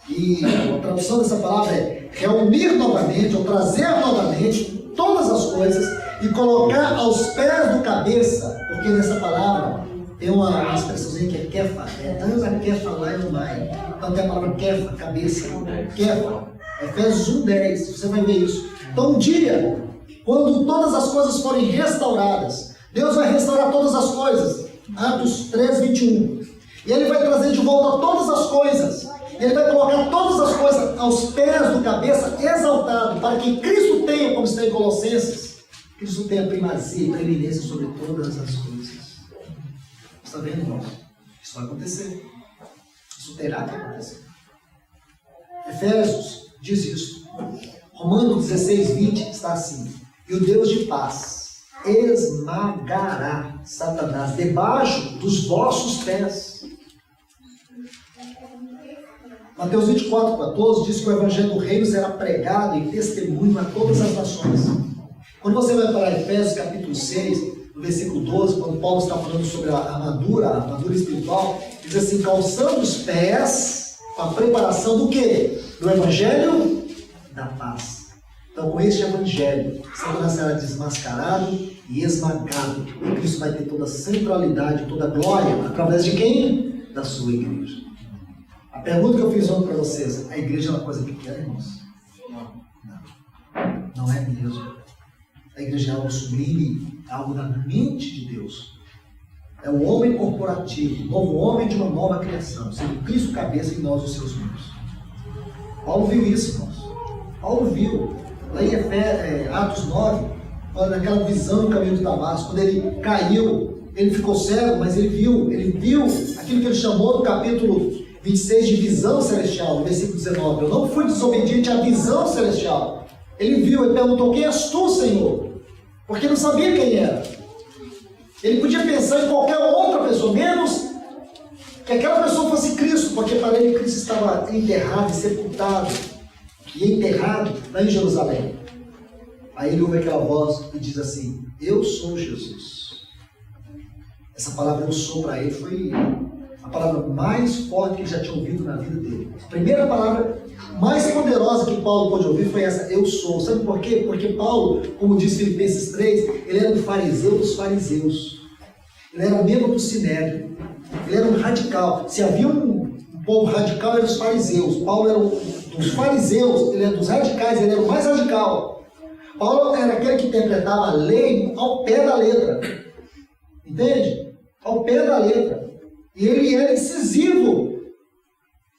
E a tradução dessa palavra é reunir novamente, ou trazer novamente todas as coisas e colocar aos pés do cabeça, porque nessa palavra tem uma expressãozinha que é kefa, anda, kefa, lá e mai. Então tem a palavra kefa, cabeça, kefa. Efésios 1:10, você vai ver isso. Então um dia, quando todas as coisas forem restauradas, Deus vai restaurar todas as coisas. Atos 3:21. E Ele vai trazer de volta todas as coisas. Ele vai colocar todas as coisas aos pés do cabeça exaltado, para que Cristo tenha, como está em Colossenses, Cristo tenha primazia e preeminência sobre todas as coisas. Está vendo, irmão? Isso vai acontecer. Isso terá que acontecer. Efésios diz isso. Romanos 16:20 está assim. E o Deus de paz esmagará Satanás debaixo dos vossos pés. Mateus 24:14 diz que o evangelho do reino será pregado em testemunho a todas as nações. Quando você vai para Efésios capítulo 6, no versículo 12, quando Paulo está falando sobre a armadura espiritual, diz assim, calçando os pés com a preparação do quê? Do evangelho da paz. Então, com este evangelho, Satanás será desmascarado e esmagado. E Cristo vai ter toda a centralidade, toda a glória, através de quem? Da sua igreja. A pergunta que eu fiz ontem para vocês, a igreja é uma coisa pequena, irmãos? Não é mesmo. A igreja é algo sublime, algo da mente de Deus. É o homem corporativo, o novo homem de uma nova criação, sendo Cristo cabeça em nós, os seus membros. Paulo viu isso, irmãos. Paulo viu. Lá em Atos 9, naquela visão no caminho de Damasco, quando ele caiu, ele ficou cego, mas ele viu aquilo que ele chamou no capítulo 26 de visão celestial, no versículo 19. Eu não fui desobediente à visão celestial. Ele viu, ele perguntou, quem és tu, Senhor? Porque não sabia quem era. Ele podia pensar em qualquer outra pessoa, menos que aquela pessoa fosse Cristo, porque para ele Cristo estava enterrado e sepultado, e enterrado lá em Jerusalém. Aí ele ouve aquela voz e diz assim, eu sou Jesus. Essa palavra eu sou para ele foi a palavra mais forte que ele já tinha ouvido na vida dele. A primeira palavra mais poderosa que Paulo pôde ouvir foi essa, eu sou. Sabe por quê? Porque Paulo, como diz Filipenses 3, ele era um fariseu dos fariseus. Ele era membro do Sinédrio. Ele era um radical. Se havia um povo radical, eram os fariseus. Paulo era dos fariseus, ele era dos radicais, ele era o mais radical. Paulo era aquele que interpretava a lei ao pé da letra. Entende? Ao pé da letra. E ele era incisivo.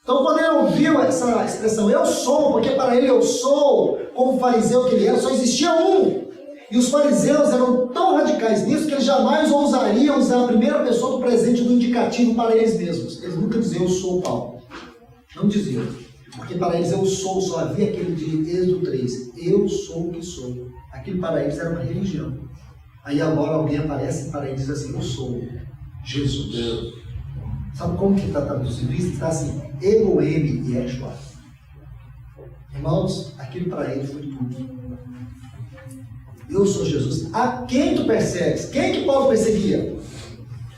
Então, quando ele ouviu essa expressão, eu sou, porque para ele eu sou, como fariseu que ele era, só existia um. E os fariseus eram tão radicais nisso que eles jamais ousariam usar a primeira pessoa do presente do indicativo para eles mesmos. Eles nunca diziam, eu sou Paulo. Não diziam. Porque para eles eu sou, só havia aquele de Êxodo 3. Eu sou o que sou. Aquilo para eles era uma religião. Aí agora alguém aparece para eles e diz assim, eu sou Jesus. Sabe como que está traduzido isso? Está assim, Ego Emi Yeshua. Irmãos, aquilo para ele foi tudo. Eu sou Jesus. A quem tu persegues? Quem que Paulo perseguia?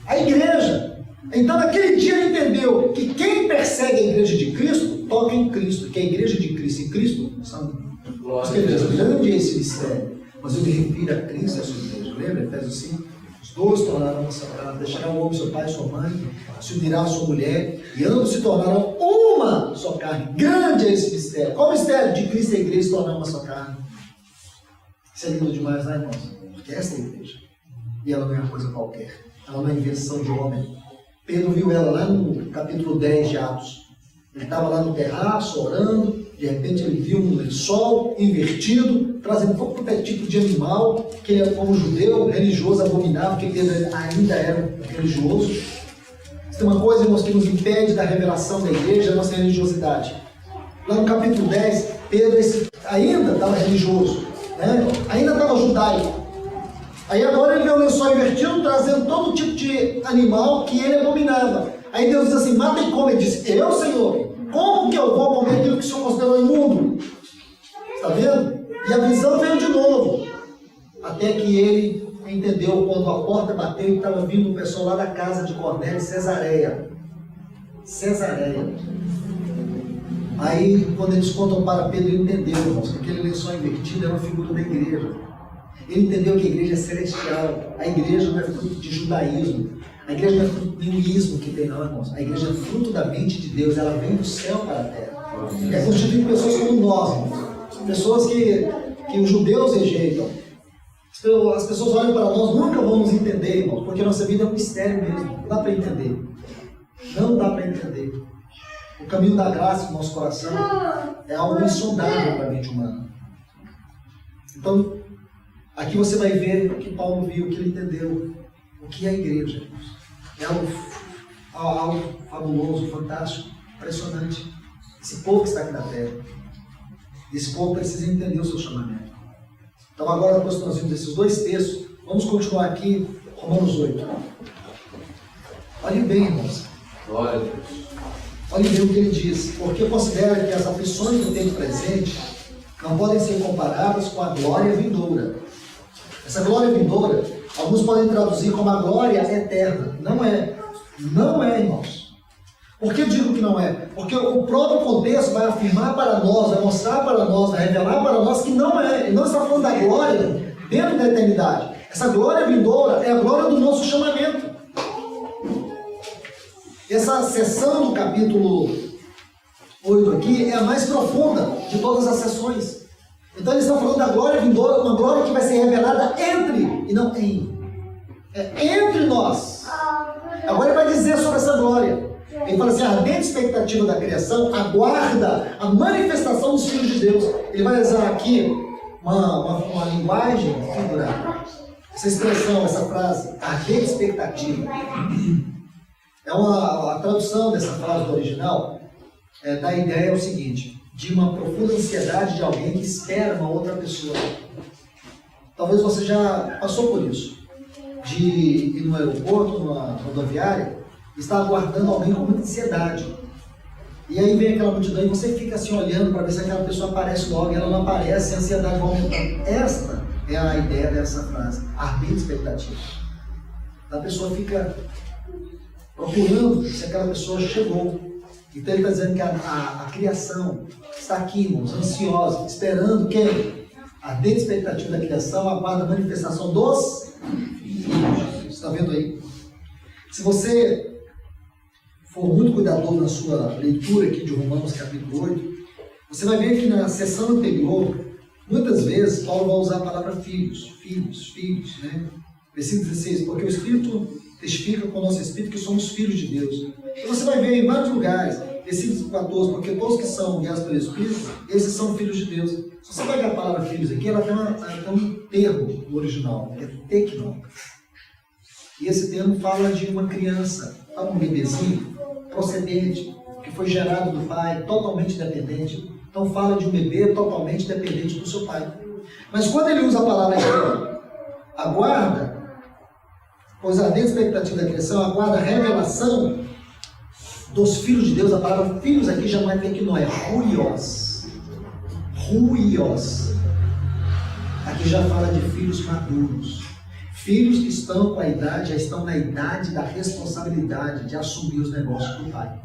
A igreja. Então naquele dia ele entendeu que quem persegue a igreja de Cristo, toca em Cristo. Que a igreja de Cristo em Cristo são os que grande é esse mistério. Mas eu me refiro a Cristo e a sua igreja. Lembra? Efésios 5? Os dois tornaram uma só carne. Deixará o homem, seu pai e sua mãe, se unirá a sua mulher, e ambos se tornarão uma só carne. Grande é esse mistério. Qual o mistério de Cristo e a igreja se tornar uma só carne? Isso é lindo demais, né, irmãos? Porque essa é a igreja. E ela não é uma coisa qualquer. Ela não é invenção de homem. Pedro viu ela lá no capítulo 10 de Atos. Ele estava lá no terraço, orando. De repente ele viu um lençol invertido, trazendo todo tipo de animal, que ele, como judeu, religioso, abominava, porque Pedro ainda era religioso. Isso tem uma coisa, irmãos, que nos impede da revelação da igreja, a nossa religiosidade. Lá no capítulo 10, Pedro ainda estava religioso, né? Ainda estava judaico. Aí agora ele vê o lençol invertido, trazendo todo tipo de animal que ele abominava. Aí Deus diz assim, mata e come. Ele diz, eu, Senhor, como que eu vou comer aquilo que o Senhor considerou imundo? Está vendo? E a visão veio de novo. Até que ele entendeu quando a porta bateu e estava vindo um pessoal lá da casa de Cornélio, Cesareia. Aí, quando eles contam para Pedro, ele entendeu, irmãos, que aquele lençol invertido é uma figura da igreja. Ele entendeu que a igreja é celestial. A igreja não é fruto de judaísmo. A igreja não é fruto de hinduísmo que tem, não, irmãos. A igreja é fruto da mente de Deus. Ela vem do céu para a terra. É constituída de pessoas como nós, irmãos. Pessoas que os judeus rejeitam. As pessoas olham para nós, nunca vão nos entender, irmãos, porque a nossa vida é um mistério mesmo. Não dá para entender. Não dá para entender. O caminho da graça no nosso coração é algo insondável para a mente humana. Então, aqui você vai ver o que Paulo viu, o que ele entendeu, o que é a igreja. É algo fabuloso, fantástico, impressionante. Esse povo que está aqui na terra, esse povo precisa entender o seu chamamento. Então agora, depois que nós vimos esses dois textos, vamos continuar aqui, Romanos 8. Olhem bem, irmãos. Glória a Deus. Olhem bem o que ele diz, porque considera que as aflições do tempo presente não podem ser comparadas com a glória vindoura. Essa glória vindoura, alguns podem traduzir como a glória eterna. Não é. Não é, irmãos. Por que eu digo que não é? Porque o próprio contexto vai afirmar para nós, vai mostrar para nós, vai revelar para nós que não é. Ele não está falando da glória dentro da eternidade. Essa glória vindoura é a glória do nosso chamamento. Essa seção do capítulo 8 aqui é a mais profunda de todas as sessões. Então eles estão falando da glória vindoura, uma glória que vai ser revelada entre, e não em. É entre nós. Agora ele vai dizer sobre essa glória. Ele fala assim, a ardente expectativa da criação aguarda a manifestação dos filhos de Deus. Ele vai usar aqui uma linguagem figurada. Essa expressão, essa frase, ardente expectativa. A tradução dessa frase do original dá a ideia é o seguinte, de uma profunda ansiedade de alguém que espera uma outra pessoa. Talvez você já passou por isso, de ir no aeroporto, numa rodoviária, e estar aguardando alguém com muita ansiedade. E aí vem aquela multidão e você fica assim olhando para ver se aquela pessoa aparece logo, e ela não aparece, e a ansiedade vai aumentando. Esta é a ideia dessa frase, ardente expectativa. A pessoa fica procurando se aquela pessoa chegou. Então ele está dizendo que a criação está aqui, irmãos, ansiosa, esperando quem? A ardente expectativa da criação aguarda a manifestação dos filhos. Você está vendo aí? Se você for muito cuidadoso na sua leitura aqui de Romanos capítulo 8, você vai ver que na sessão anterior, muitas vezes Paulo vai usar a palavra filhos, né? Versículo 16, porque o Espírito testifica com o nosso Espírito que somos filhos de Deus. E você vai ver em vários lugares, versículo 14, porque todos que são guiados pelo Espírito, esses são filhos de Deus. Se você pegar a palavra filhos aqui, ela tem um termo no original, que é teknon. E esse termo fala de uma criança, um bebezinho, procedente, que foi gerado do pai, totalmente dependente. Então fala de um bebê totalmente dependente do seu pai. Mas quando ele usa a palavra aqui, aguarda, pois a ardente expectativa da criação aguarda a revelação dos filhos de Deus, a palavra filhos aqui já não é tecnó, é ruios. Ruios. Aqui já fala de filhos maduros. Filhos que estão com a idade, já estão na idade da responsabilidade de assumir os negócios do pai.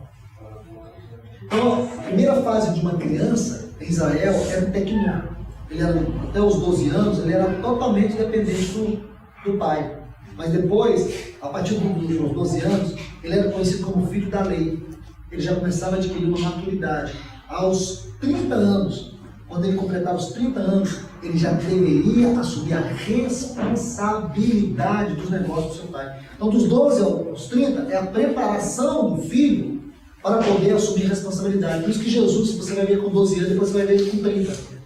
Então, a primeira fase de uma criança em Israel era o tecnó. Ele era, até os 12 anos, ele era totalmente dependente do pai. Mas depois, a partir dos 12 anos, ele era conhecido como filho da lei. Ele já começava a adquirir uma maturidade. Aos 30 anos, quando ele completava os 30 anos, ele já deveria assumir a responsabilidade dos negócios do seu pai. Então, dos 12 aos 30, é a preparação do filho para poder assumir responsabilidade. Por isso que Jesus, você vai ver com 12 anos, depois você vai ver ele com 30.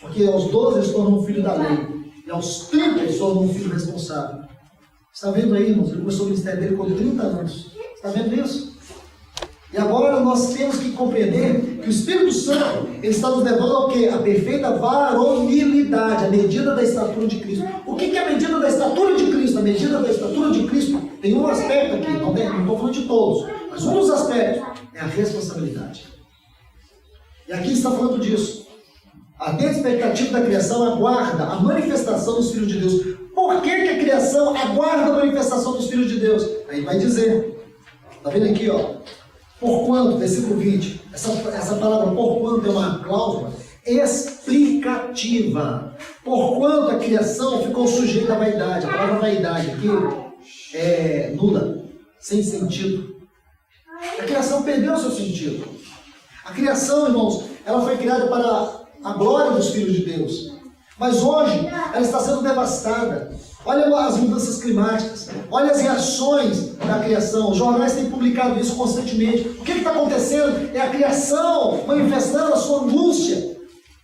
Porque aos 12 ele se tornou um filho da lei. E aos 30 ele se tornou um filho responsável. Está vendo aí, irmãos? Ele começou o ministério dele com 30 anos. Está vendo isso? E agora nós temos que compreender que o Espírito Santo, ele está nos levando ao quê? A perfeita varonilidade, a medida da estatura de Cristo. O que é a medida da estatura de Cristo? A medida da estatura de Cristo tem um aspecto aqui, não estou falando de todos, mas um dos aspectos é a responsabilidade. E aqui está falando disso. A expectativa da criação aguarda a manifestação dos filhos de Deus. Por que a criação aguarda a manifestação dos filhos de Deus? Aí vai dizer, está vendo aqui, ó? Porquanto, versículo 20, essa palavra porquanto é uma cláusula explicativa. Porquanto a criação ficou sujeita à vaidade. A palavra vaidade aqui é nula, sem sentido. A criação perdeu o seu sentido. A criação, irmãos, ela foi criada para a glória dos filhos de Deus. Mas hoje, ela está sendo devastada. Olha as mudanças climáticas, olha as reações da criação. Os jornais têm publicado isso constantemente. O que está acontecendo? É a criação manifestando a sua angústia.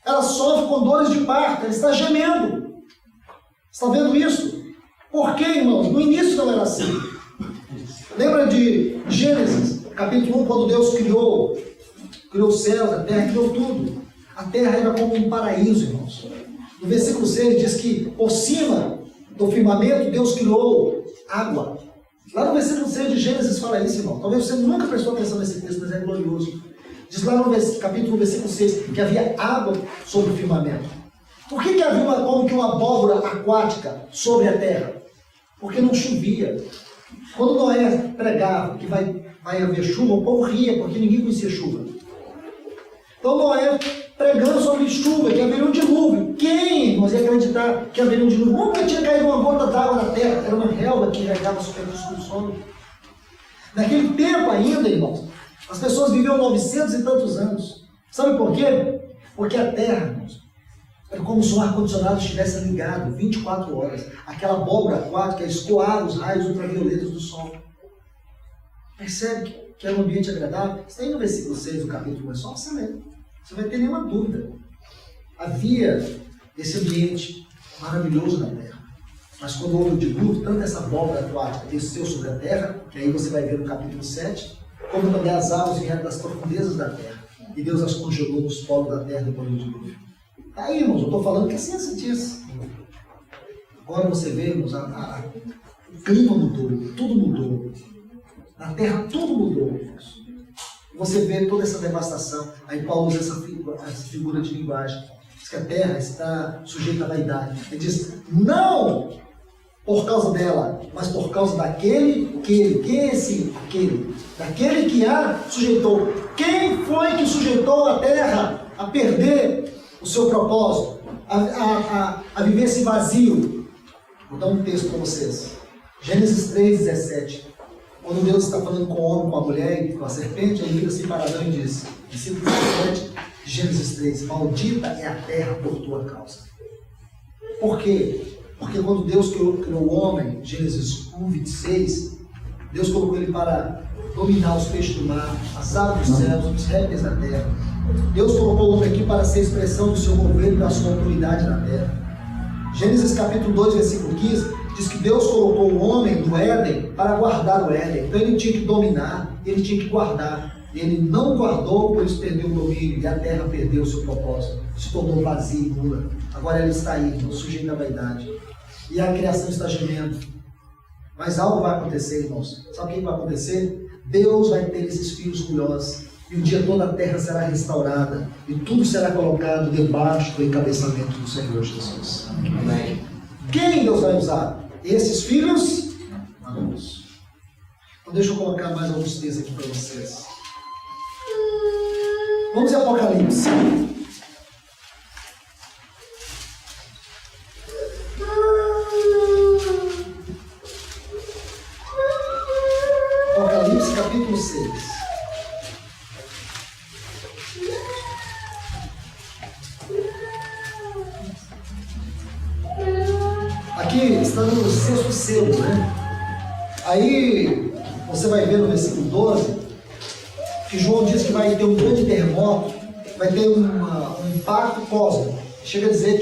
Ela sofre com dores de parto, ela está gemendo. Está vendo isso? Por quê, irmãos? No início não era assim. Lembra de Gênesis, capítulo 1, quando Deus criou os céus, a terra, criou tudo. A terra era como um paraíso, irmãos. No versículo 6 diz que por cima do firmamento Deus criou água. Lá no versículo 6 de Gênesis fala isso, irmão. Talvez você nunca prestou atenção nesse texto, mas é glorioso. Diz lá no capítulo, versículo 6, que havia água sobre o firmamento. Por que havia como que uma abóbora aquática sobre a terra? Porque não chovia. Quando Noé pregava que vai haver chuva, o povo ria, porque ninguém conhecia chuva. Então Noé pregando sobre chuva, que haveria um dilúvio. Quem, irmãos, ia acreditar que haveria um dilúvio? Nunca tinha caído uma gota d'água na terra. Era uma relva que regava a superfície do solo. Naquele tempo ainda, irmãos, as pessoas viviam 900 e tantos anos. Sabe por quê? Porque a terra, irmãos, era como se um ar-condicionado estivesse ligado 24 horas. Aquela abóbora aquática escoava os raios ultravioletas do sol. Percebe que era um ambiente agradável? Isso aí no versículo 6 do capítulo 1, é só você ler. Você vai ter nenhuma dúvida. Havia esse ambiente maravilhoso na terra. Mas quando houve o dilúvio, tanto essa abóbora aquática desceu sobre a terra, que aí você vai ver no capítulo 7, como também as águas vieram das profundezas da terra. E Deus as congelou nos polos da terra depois do dilúvio. Tá aí, irmãos, eu estou falando que a ciência diz. Agora você vê, irmãos, o clima mudou, tudo mudou. Na terra tudo mudou, irmãos. Você vê toda essa devastação. Aí Paulo usa essa figura de linguagem. Diz que a terra está sujeita à vaidade. Ele diz, não por causa dela, mas por causa daquele que... Quem é esse aquele? Daquele que a sujeitou. Quem foi que sujeitou a terra a perder o seu propósito? A viver esse vazio? Vou dar um texto para vocês. Gênesis 3:17. Quando Deus está falando com o homem, com a mulher e com a serpente, ele vira assim para Adão e diz, versículo 17 de Gênesis 3, maldita é a terra por tua causa. Por quê? Porque quando Deus criou o homem, Gênesis 1:26, Deus colocou ele para dominar os peixes do mar, as aves dos céus, os répteis da terra. Deus colocou o homem aqui para ser expressão do seu governo e da sua autoridade na terra. Gênesis capítulo 2, versículo 15, diz que Deus colocou o homem no Éden para guardar o Éden. Então ele tinha que dominar, ele tinha que guardar. Ele não guardou, por isso perdeu o domínio, e a terra perdeu o seu propósito, se tornou vazia e nula. Agora ele está aí, sujeito à vaidade. E a criação está gemendo. Mas algo vai acontecer, irmãos. Sabe o que vai acontecer? Deus vai ter esses filhos orgulhosos. E um dia toda a terra será restaurada. E tudo será colocado debaixo do encabeçamento do Senhor Jesus. Amém. Quem Deus vai usar? Esses filhos? Maduros. Então deixa eu colocar mais alguns textos aqui para vocês. Vamos em Apocalipse. Apocalipse capítulo 6. Aqui está no sexto selo, né? Aí você vai ver no versículo 12 que João diz que vai ter um grande terremoto, vai ter um impacto cósmico. Chega a dizer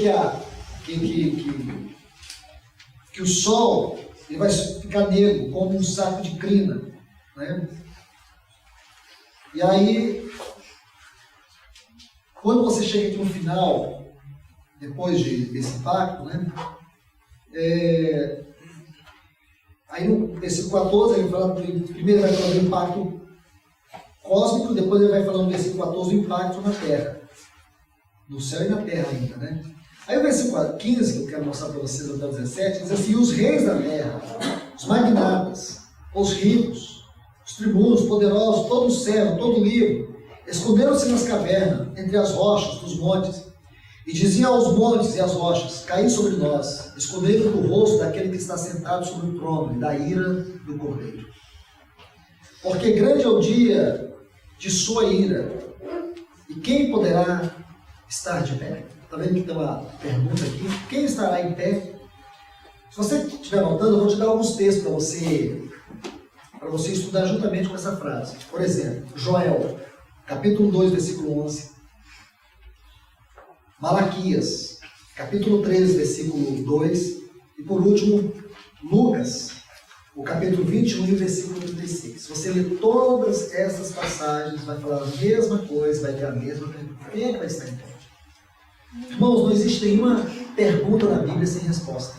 que o sol ele vai ficar negro como um saco de crina, né? E aí, quando você chega aqui no final, depois desse impacto, né? Aí no versículo 14, ele fala, primeiro vai falar do impacto cósmico, depois ele vai falar no versículo 14 do impacto na terra, no céu e na terra ainda, né? Aí o versículo 15, que eu quero mostrar para vocês até o 17, diz assim: os reis da terra, os magnatas, os ricos, os tribunos, os poderosos, todo o servo, todo o livre, esconderam-se nas cavernas, entre as rochas dos montes, e diziam aos montes e às rochas: caí sobre nós, escondendo do rosto daquele que está sentado sobre o trono e da ira do Cordeiro. Porque grande é o dia de sua ira, e quem poderá estar de pé? Está vendo que tem uma pergunta aqui? Quem estará em pé? Se você estiver anotando, eu vou te dar alguns textos para você estudar juntamente com essa frase. Por exemplo, Joel, capítulo 2, versículo 11. Malaquias, capítulo 13, versículo 2. E por último, Lucas, o capítulo 21 e o versículo 36. Se você ler todas essas passagens, vai falar a mesma coisa, vai ter a mesma pergunta. Quem é que vai estar em pé? Irmãos, não existe nenhuma pergunta na Bíblia sem resposta.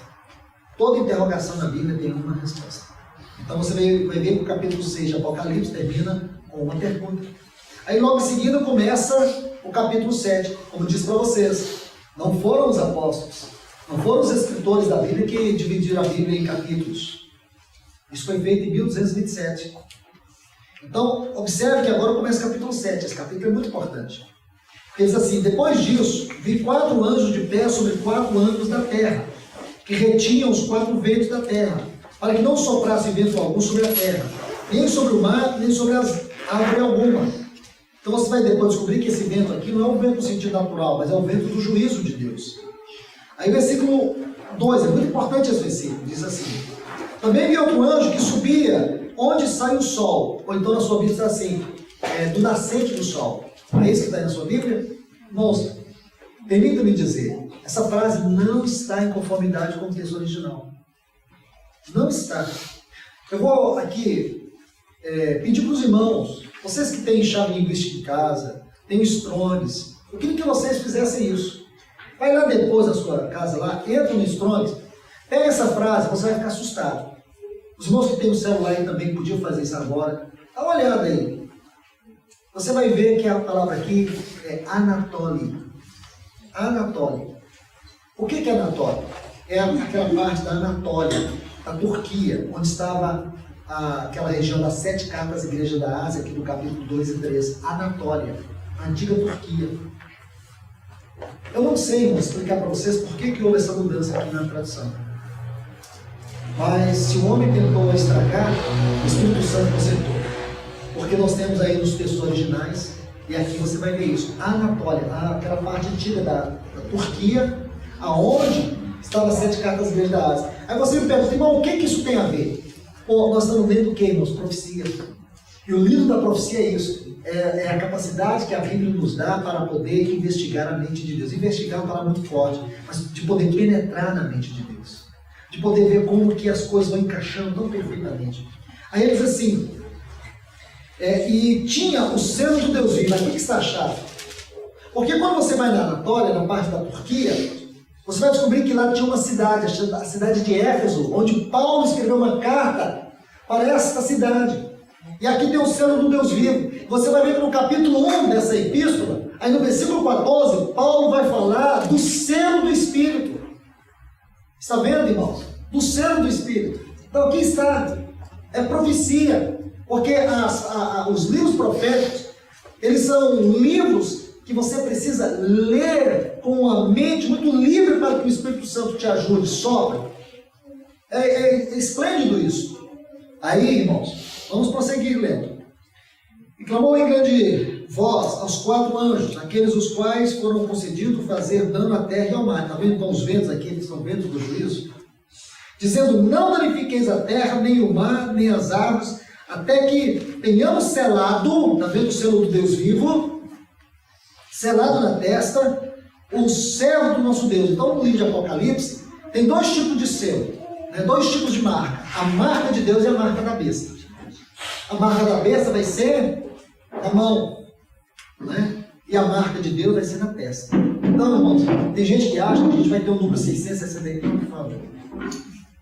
Toda interrogação na Bíblia tem uma resposta. Então você vai ver que o capítulo 6 de Apocalipse termina com uma pergunta. Aí logo em seguida começa o capítulo 7. Como disse para vocês, não foram os apóstolos, não foram os escritores da Bíblia que dividiram a Bíblia em capítulos. Isso foi feito em 1227. Então, observe que agora começa o capítulo 7. Esse capítulo é muito importante. Ele diz assim: depois disso, vi 4 anjos de pé sobre 4 ângulos da terra, que retinham os 4 ventos da terra, para que não soprasse vento algum sobre a terra, nem sobre o mar, nem sobre as árvores alguma. Então você vai depois descobrir que esse vento aqui não é um vento no sentido natural, mas é o vento do juízo de Deus. Aí o versículo 2, é muito importante esse versículo, diz assim: também vi outro anjo que subia onde sai o sol, ou então na sua Bíblia está assim, do nascente do sol. É isso que está aí na sua Bíblia? Irmãos, permita-me dizer, essa frase não está em conformidade com o texto original. Não está. Eu vou aqui pedir para os irmãos, vocês que têm chave linguística em casa, têm Strongs, eu queria que vocês fizessem isso. Vai lá depois da sua casa, lá, entra no Strongs, pega essa frase, você vai ficar assustado. Os irmãos que têm o celular aí também podiam fazer isso agora. Dá uma olhada aí. Você vai ver que a palavra aqui é Anatole. Anatole. O que é Anatole? É aquela parte da Anatólia, da Turquia, onde estava aquela região das 7 cartas da Igreja da Ásia, aqui do capítulo 2 e 3. Anatólia, a antiga Turquia. Eu não sei, irmão, explicar para vocês por que houve essa mudança aqui na tradução. Mas se o homem tentou estragar, o Espírito Santo consertou. Porque nós temos aí nos textos originais, e aqui você vai ver isso, Anatólia, aquela parte antiga da Turquia, aonde estavam as 7 cartas da Igreja da Ásia. Aí você me pergunta: irmão, o que isso tem a ver? Pô, nós estamos lendo o que, irmãos? Profecia. E o livro da profecia é isso, é a capacidade que a Bíblia nos dá para poder investigar a mente de Deus. Investigar é uma palavra muito forte, mas de poder penetrar na mente de Deus, de poder ver como que as coisas vão encaixando tão perfeitamente. Aí ele diz assim: e tinha o selo do Deus vivo. Aqui que está a chave. Porque quando você vai na Anatólia, na parte da Turquia, você vai descobrir que lá tinha uma cidade, a cidade de Éfeso, onde Paulo escreveu uma carta para esta cidade. E aqui tem o selo do Deus vivo. Você vai ver que no capítulo 1 dessa epístola, aí no versículo 14, Paulo vai falar do selo do Espírito. Está vendo, irmãos? Do selo do Espírito. Então aqui está. É profecia. Porque os livros proféticos, eles são livros que você precisa ler com uma mente muito livre para que o Espírito Santo te ajude, sopra. É esplêndido isso. Aí, irmãos, vamos prosseguir lendo. E clamou em grande voz aos 4 anjos, aqueles os quais foram concedidos fazer dano à terra e ao mar. Está vendo então os ventos aqui, eles são ventos do juízo? Dizendo, não danifiqueis a terra, nem o mar, nem as árvores, até que tenhamos selado, está vendo o selo do Deus vivo? Selado na testa, o servo do nosso Deus. Então, no livro de Apocalipse, tem 2 tipos de selo, 2 tipos de marca. A marca de Deus e a marca da besta. A marca da besta vai ser na mão, né? E a marca de Deus vai ser na testa. Então, irmãos, tem gente que acha que a gente vai ter um número 665, por favor.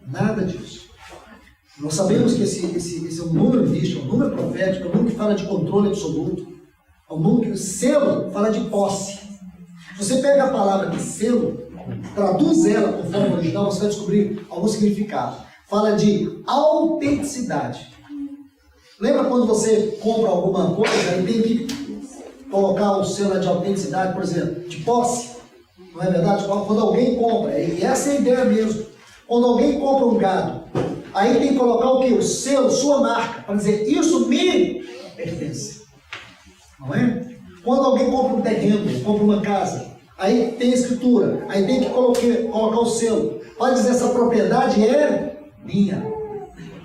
Nada disso. Nós sabemos que esse é um número místico, é um número profético, é um número que fala de controle absoluto. É um número que o selo fala de posse. Se você pega a palavra de selo, traduz ela conforme o original, você vai descobrir algum significado. Fala de autenticidade. Lembra quando você compra alguma coisa e tem que colocar o selo de autenticidade, por exemplo, de posse? Não é verdade? Quando alguém compra, e essa é a ideia mesmo. Quando alguém compra um gado, aí tem que colocar o quê? O selo, sua marca, para dizer, isso me pertence. Não é? Quando alguém compra um terreno, compra uma casa, aí tem a escritura, aí tem que colocar o selo, para dizer, essa propriedade é minha.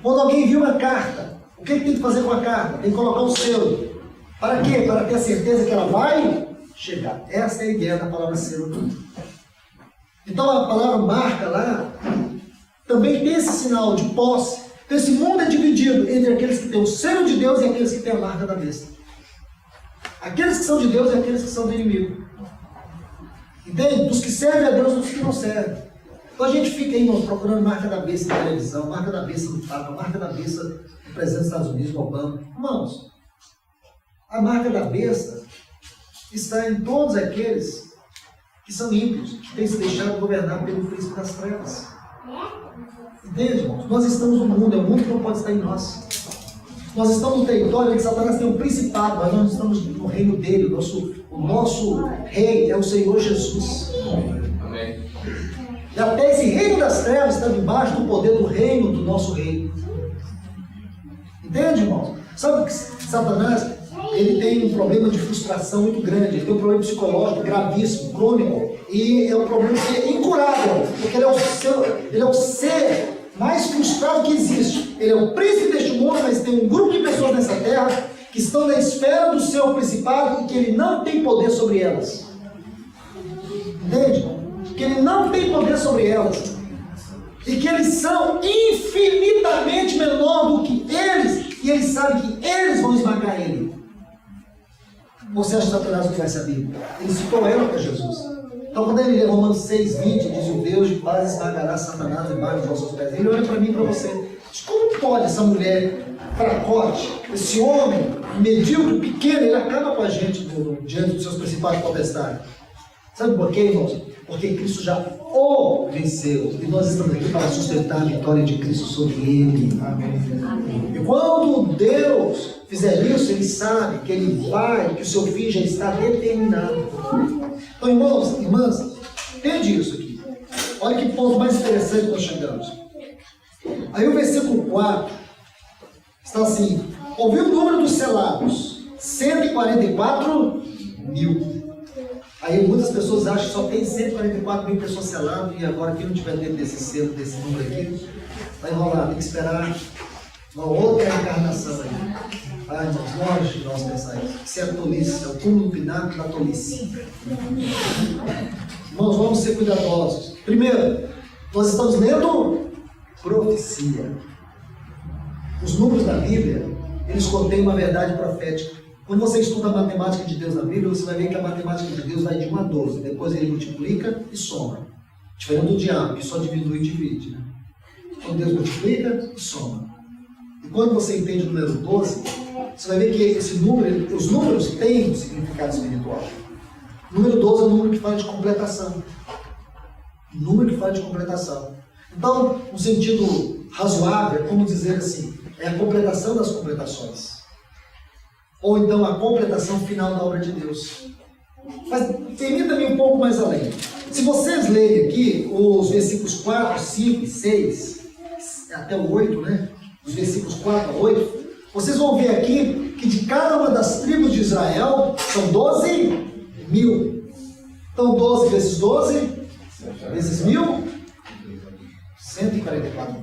Quando alguém envia uma carta, o que tem que fazer com a carta? Tem que colocar o selo. Para quê? Para ter a certeza que ela vai chegar. Essa é a ideia da palavra selo. Então a palavra marca lá também tem esse sinal de posse. Então esse mundo é dividido entre aqueles que têm o selo de Deus e aqueles que têm a marca da besta. Aqueles que são de Deus e aqueles que são do inimigo. Entende? Dos que servem a Deus e dos que não servem. Então a gente fica aí, irmãos, procurando marca da besta na televisão, marca da besta do Papa, marca da besta do presidente dos Estados Unidos, do Obama. Irmãos, a marca da besta está em todos aqueles que são ímpios, que têm se deixado governar pelo príncipe das trevas. Entende, irmãos? Nós estamos no mundo, é o mundo que não pode estar em nós. Nós estamos no território em que Satanás tem um principado, mas nós estamos no reino dele. O nosso rei é o Senhor Jesus. Amém. E até esse reino das trevas está debaixo do poder do reino do nosso rei. Entende, irmãos? Sabe que Satanás, ele tem um problema de frustração muito grande, ele tem um problema psicológico gravíssimo, crônico, e é um problema que é incurável, porque ele é o ser mais frustrado que existe. Ele é o príncipe deste mundo, mas tem um grupo de pessoas nessa terra que estão na esfera do seu principado e que ele não tem poder sobre elas. Entende? Que ele não tem poder sobre elas. E que eles são infinitamente menor do que eles, e ele sabe que eles vão esmagar ele. Você acha que Satanás não conhece a Bíblia? Ele citou ela para Jesus. Então quando ele lê Romanos 6,20, diz, o Deus de paz esmagará Satanás debaixo dos vossos pés. Ele olha para mim e para você. Diz, como pode essa mulher fracote, esse homem medíocre, pequeno, ele acaba com a gente diante dos seus principais potestades? Sabe por quê, irmãos? Porque Cristo já o venceu. E nós estamos aqui para sustentar a vitória de Cristo sobre ele. Amém. E quando Deus fizer isso, ele sabe que ele vai, que o seu fim já está determinado. Então, irmãos, irmãs, entende isso aqui. Olha que ponto mais interessante nós chegamos. Aí o versículo 4 está assim: ouviu o número dos selados, 144 mil. Aí muitas pessoas acham que só tem 144 mil pessoas seladas, e agora quem não tiver dentro desse selo, desse número aqui, vai enrolar, tem que esperar uma outra encarnação aí. Ai, irmãos, longe de nós pensar isso. Isso é a tolice, é o cúmulo pináculo da tolice. Irmãos, vamos ser cuidadosos. Primeiro, nós estamos lendo profecia. Os números da Bíblia, eles contêm uma verdade profética. Quando você estuda a matemática de Deus na Bíblia, você vai ver que a matemática de Deus vai de 1 a 12. Depois ele multiplica e soma. Diferente do diabo, que só diminui e divide. Né? Então Deus multiplica e soma. E quando você entende o número 12, você vai ver que esse número, os números têm um significado espiritual. O número 12 é o número que fala de completação. O número que fala de completação. Então, no sentido razoável, é como dizer assim, é a completação das completações. Ou então a completação final da obra de Deus. Mas permita-me um pouco mais além. Se vocês lerem aqui os versículos 4, 5 e 6, até o 8, né? Os versículos 4 a 8, vocês vão ver aqui que de cada uma das tribos de Israel são 12.000. Então 12 vezes 12, vezes 1.000, 144.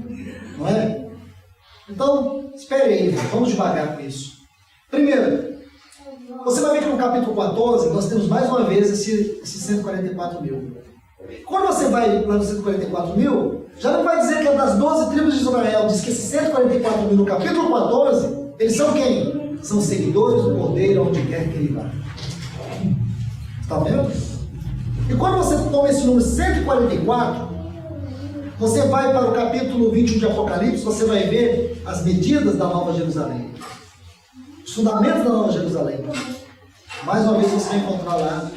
Não é? Então, espere aí, vamos devagar com isso. Primeiro, você vai ver que no capítulo 14 nós temos mais uma vez esses 144.000. Quando você vai lá no 144.000, já não vai dizer que é das 12 tribos de Israel, diz que esses 144.000 no capítulo 14, eles são quem? São seguidores do Cordeiro onde quer que ele vá. Está vendo? E quando você toma esse número 144, você vai para o capítulo 21 de Apocalipse, você vai ver as medidas da Nova Jerusalém. Os fundamentos da Nova Jerusalém. Mais uma vez você vai encontrar lá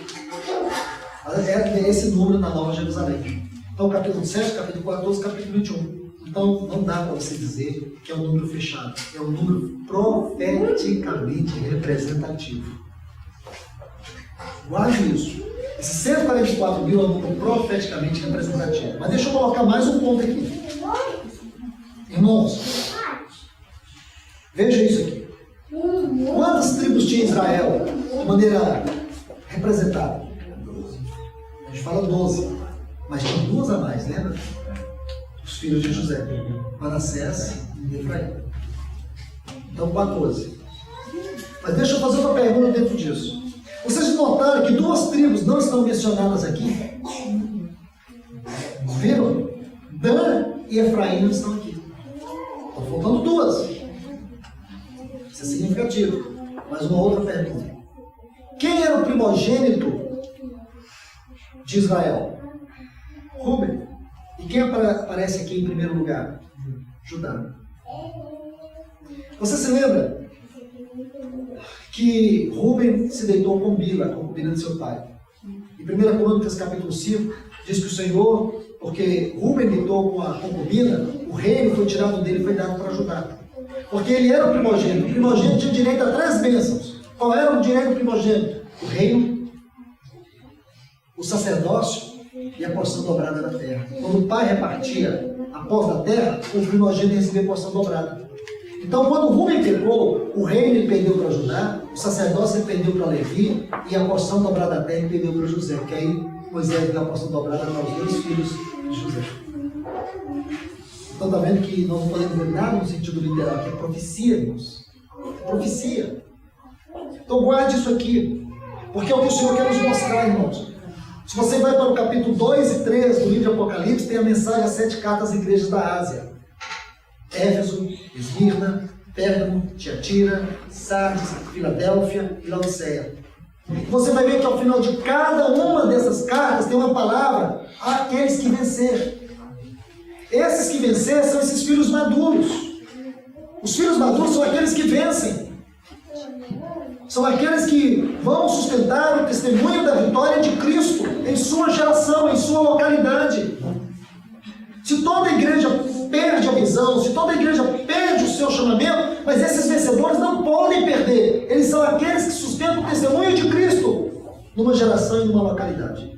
esse número na Nova Jerusalém. Então, capítulo 7, capítulo 14, capítulo 21. Então, não dá para você dizer que é um número fechado. É um número profeticamente representativo. Guarde isso. Esse 144.000 é um número profeticamente representativo. Mas deixa eu colocar mais um ponto aqui. Irmãos, veja isso aqui. Quantas tribos tinha Israel de maneira representada? A gente fala 12, mas tinha duas a mais, lembra? Os filhos de José, Manassés e Efraim. Então 14. Mas deixa eu fazer uma pergunta dentro disso. Vocês notaram que duas tribos não estão mencionadas aqui? Viram? Dan e Efraim não estão aqui. Estão faltando duas. Isso é significativo. Mas uma outra pergunta. Quem era o primogênito de Israel? Rúben. E quem aparece aqui em primeiro lugar? Judá. Você se lembra que Rúben se deitou com Bila, a concubina de seu pai? Em 1 Crônicas capítulo 5, diz que o Senhor, porque Rúben deitou com a concubina, o reino foi tirado dele e foi dado para Judá. Porque ele era o primogênito. O primogênito tinha direito a 3 bênçãos. Qual era o direito do primogênito? O reino, o sacerdócio e a porção dobrada da terra. Quando o pai repartia a posse da terra, o primogênito recebia a porção dobrada. Então, quando Rúben pecou, o reino ele perdeu para Judá, o sacerdócio ele perdeu para Levi e a porção dobrada da terra ele perdeu para José. Porque aí Moisés deu a porção dobrada para os 2 filhos de José. Então, está vendo que nós não podemos ver nada no sentido literal, que é profecia, irmãos. É profecia. Então, guarde isso aqui, porque é o que o Senhor quer nos mostrar, irmãos. Se você vai para o capítulo 2 e 3 do livro de Apocalipse, tem a mensagem às 7 cartas às igrejas da Ásia. Éfeso, Esmirna, Pérgamo, Tiatira, Sardes, Filadélfia e Laodiceia. Você vai ver que ao final de cada uma dessas cartas tem uma palavra: aqueles que venceram. Esses que venceram são esses filhos maduros. Os filhos maduros são aqueles que vencem. São aqueles que vão sustentar o testemunho da vitória de Cristo em sua geração, em sua localidade. Se toda a igreja perde a visão, se toda a igreja perde o seu chamamento, mas esses vencedores não podem perder. Eles são aqueles que sustentam o testemunho de Cristo numa geração e numa localidade.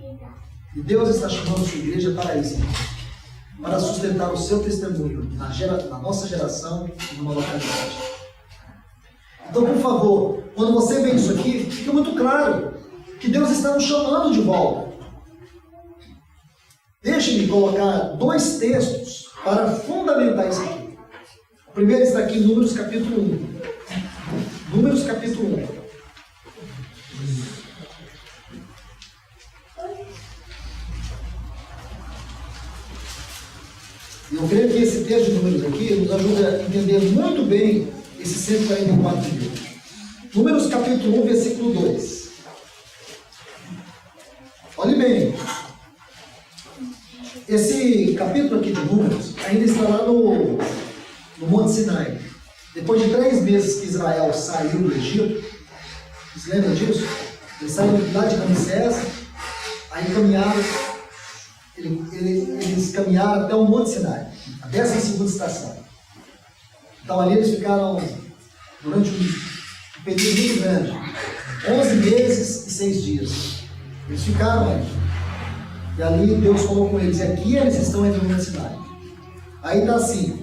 E Deus está chamando a sua igreja para isso, para sustentar o seu testemunho na nossa geração e numa localidade. Então, por favor, quando você vê isso aqui, fica muito claro que Deus está nos chamando de volta. Deixe-me colocar 2 textos para fundamentar isso aqui. O primeiro está aqui em Números capítulo 1. Números capítulo 1. Eu creio que esse texto de Números aqui nos ajuda a entender muito bem esse 144.000. Números capítulo 1, versículo 2. Olhe bem. Esse capítulo aqui de Números ainda está lá no Monte Sinai. Depois de 3 meses que Israel saiu do Egito, você lembra disso? Eles saíram lá de Ramsés, aí caminharam, eles caminharam até o Monte Sinai, a 12ª estação. Então ali eles ficaram durante um período muito grande, 11 meses e 6 dias. Eles ficaram ali. E ali Deus falou com eles, e aqui eles estão entre o Monte Sinai. Aí está assim: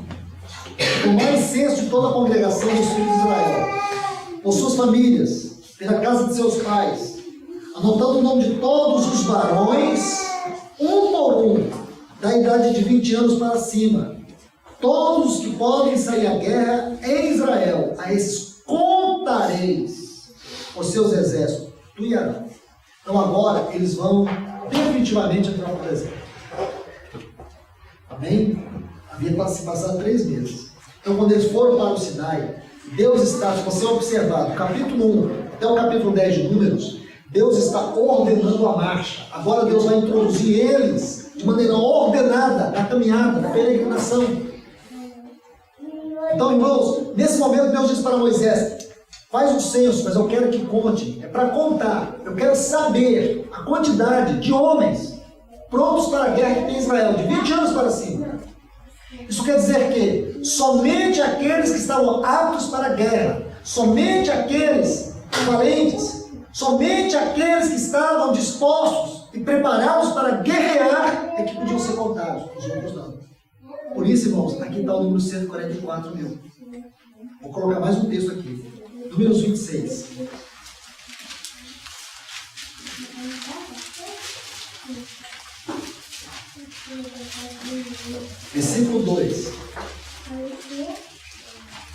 tomai censo de toda a congregação dos filhos de Israel, por suas famílias, pela casa de seus pais, anotando o nome de todos os varões, um por um, da idade de 20 anos para cima, todos os que podem sair à guerra em Israel, a esses contareis os seus exércitos, tu e Arão. Então agora eles vão definitivamente entrar no deserto. Amém? Havia se passado 3 meses. Então quando eles foram para o Sinai, Deus está, se você observar, do capítulo 1 até o capítulo 10 de Números, Deus está ordenando a marcha. Agora Deus vai introduzir eles de maneira ordenada na caminhada, na peregrinação. Então, irmãos, nesse momento Deus diz para Moisés: faz um censo, mas eu quero que conte. É para contar. Eu quero saber a quantidade de homens prontos para a guerra que tem em Israel, de 20 anos para cima. Isso quer dizer que somente aqueles que estavam aptos para a guerra, somente aqueles valentes, somente aqueles que estavam dispostos e preparados para guerrear é que podiam ser contados, os outros não. Por isso, irmãos, aqui está o número 144.000. Vou colocar mais um texto aqui. Números 26. Versículo 2.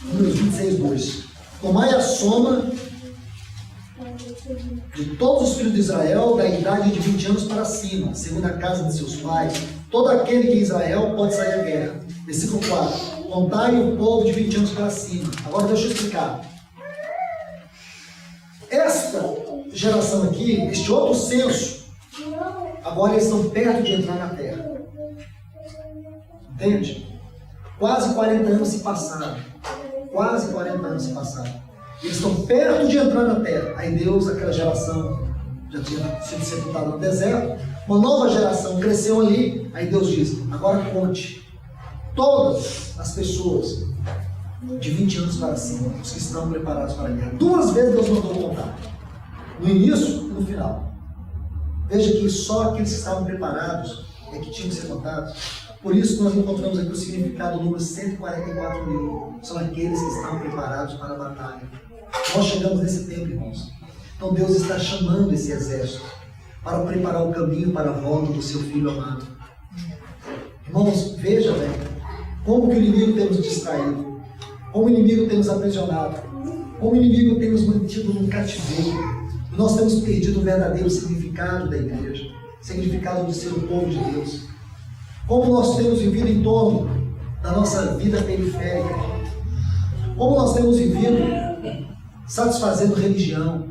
Números 26, 2. Tomai a soma de todos os filhos de Israel da idade de 20 anos para cima, segundo a casa de seus pais, todo aquele que em Israel pode sair à guerra. Versículo 4. Contai o povo de 20 anos para cima. Agora deixa eu explicar. Esta geração aqui, este outro censo, agora eles estão perto de entrar na terra. Entende? Quase 40 anos se passaram. Quase 40 anos se passaram. Eles estão perto de entrar na terra. Aí Deus, aquela geração já tinha sido sepultada no deserto. Uma nova geração cresceu ali. Aí Deus diz: agora conte todas as pessoas de 20 anos para cima, os que estão preparados para a guerra. 2 vezes Deus mandou contar. No início e no final. Veja que só aqueles que estavam preparados é que tinham que ser contados. Por isso nós encontramos aqui o significado do número 144.000. São aqueles que estão preparados para a batalha. Nós chegamos nesse tempo, irmãos. Então Deus está chamando esse exército para preparar o caminho para a volta do seu Filho amado. Irmãos, veja bem, como que o inimigo tem nos distraído, como o inimigo tem nos aprisionado, como o inimigo tem nos mantido no cativeiro. E nós temos perdido o verdadeiro significado da igreja, o significado de ser o povo de Deus. Como nós temos vivido em torno da nossa vida periférica, como nós temos vivido satisfazendo religião,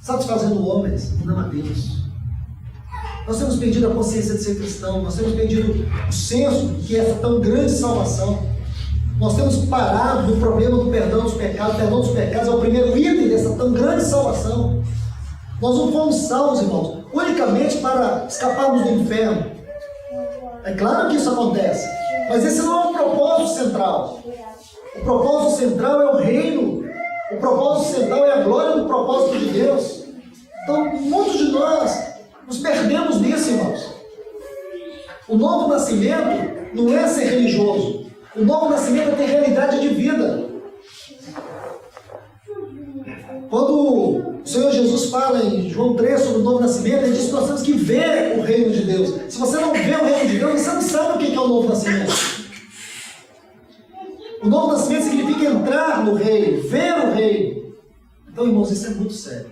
satisfazendo homens, e não a Deus. Nós temos perdido a consciência de ser cristão, nós temos perdido o senso que é tão grande salvação. Nós temos parado no problema do perdão dos pecados. O perdão dos pecados é o primeiro item dessa tão grande salvação. Nós não fomos salvos, irmãos, unicamente para escaparmos do inferno. É claro que isso acontece, mas esse não é o propósito central. O propósito central é o reino. O propósito central é a glória do propósito de Deus. Então, muitos de nós nos perdemos nisso, irmãos. O novo nascimento não é ser religioso. O novo nascimento é ter realidade de vida. Quando o Senhor Jesus fala em João 3 sobre o novo nascimento, ele diz que nós temos que ver o reino de Deus. Se você não vê o reino de Deus, você não sabe o que é o novo nascimento. O novo nascimento significa entrar no reino, ver o reino. Então, irmãos, isso é muito sério.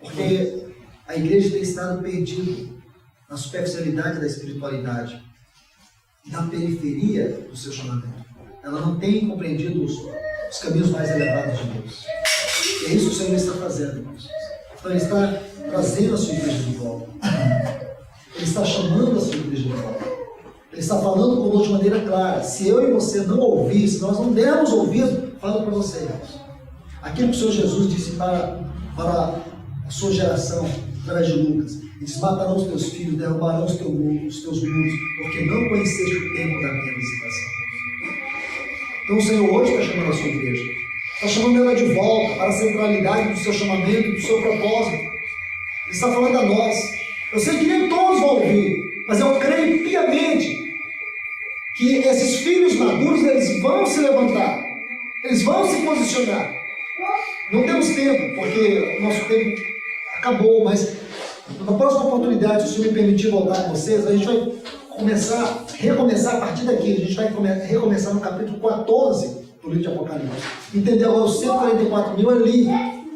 Porque a igreja tem estado perdida na superficialidade da espiritualidade e na periferia do seu chamamento. Ela não tem compreendido os caminhos mais elevados de Deus. E é isso que o Senhor está fazendo, irmãos. Então Ele está trazendo a sua igreja de volta. Ele está chamando a sua igreja de volta. Ele está falando conosco de maneira clara. Se eu e você não ouvir, se nós não dermos ouvido, falo para você, irmãos. Aquilo que o Senhor Jesus disse para a sua geração, através de Lucas. Eles matarão os teus filhos, derrubarão os teus muros, porque não conheceste o tempo da minha visitação. Então o Senhor hoje está chamando a sua igreja. Está chamando ela de volta para a centralidade do seu chamamento, do seu propósito. Ele está falando a nós. Eu sei que nem todos vão ouvir, mas eu creio piamente que esses filhos maduros, eles vão se levantar. Eles vão se posicionar. Não temos tempo, porque o nosso tempo acabou, mas na próxima oportunidade, se o Senhor me permitir voltar com vocês, a gente vai recomeçar a partir daqui. A gente vai recomeçar no capítulo 14 do livro de Apocalipse. Entender agora os 144 mil ali,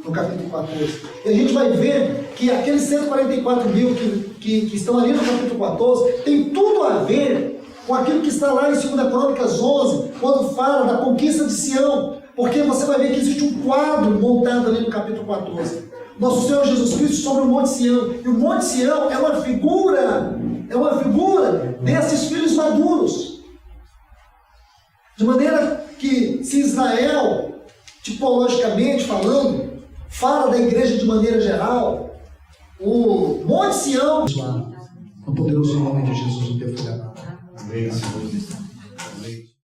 no capítulo 14. E a gente vai ver que aqueles 144 mil que estão ali no capítulo 14 tem tudo a ver com aquilo que está lá em 2 Crônicas 11, quando fala da conquista de Sião. Porque você vai ver que existe um quadro montado ali no capítulo 14. Nosso Senhor Jesus Cristo sobre o Monte Sião. E o Monte Sião é uma figura desses filhos maduros. De maneira que, se Israel, tipologicamente falando, fala da igreja de maneira geral, o Monte Sião, no poderoso nome de Jesus, o teu filho amado. Amém.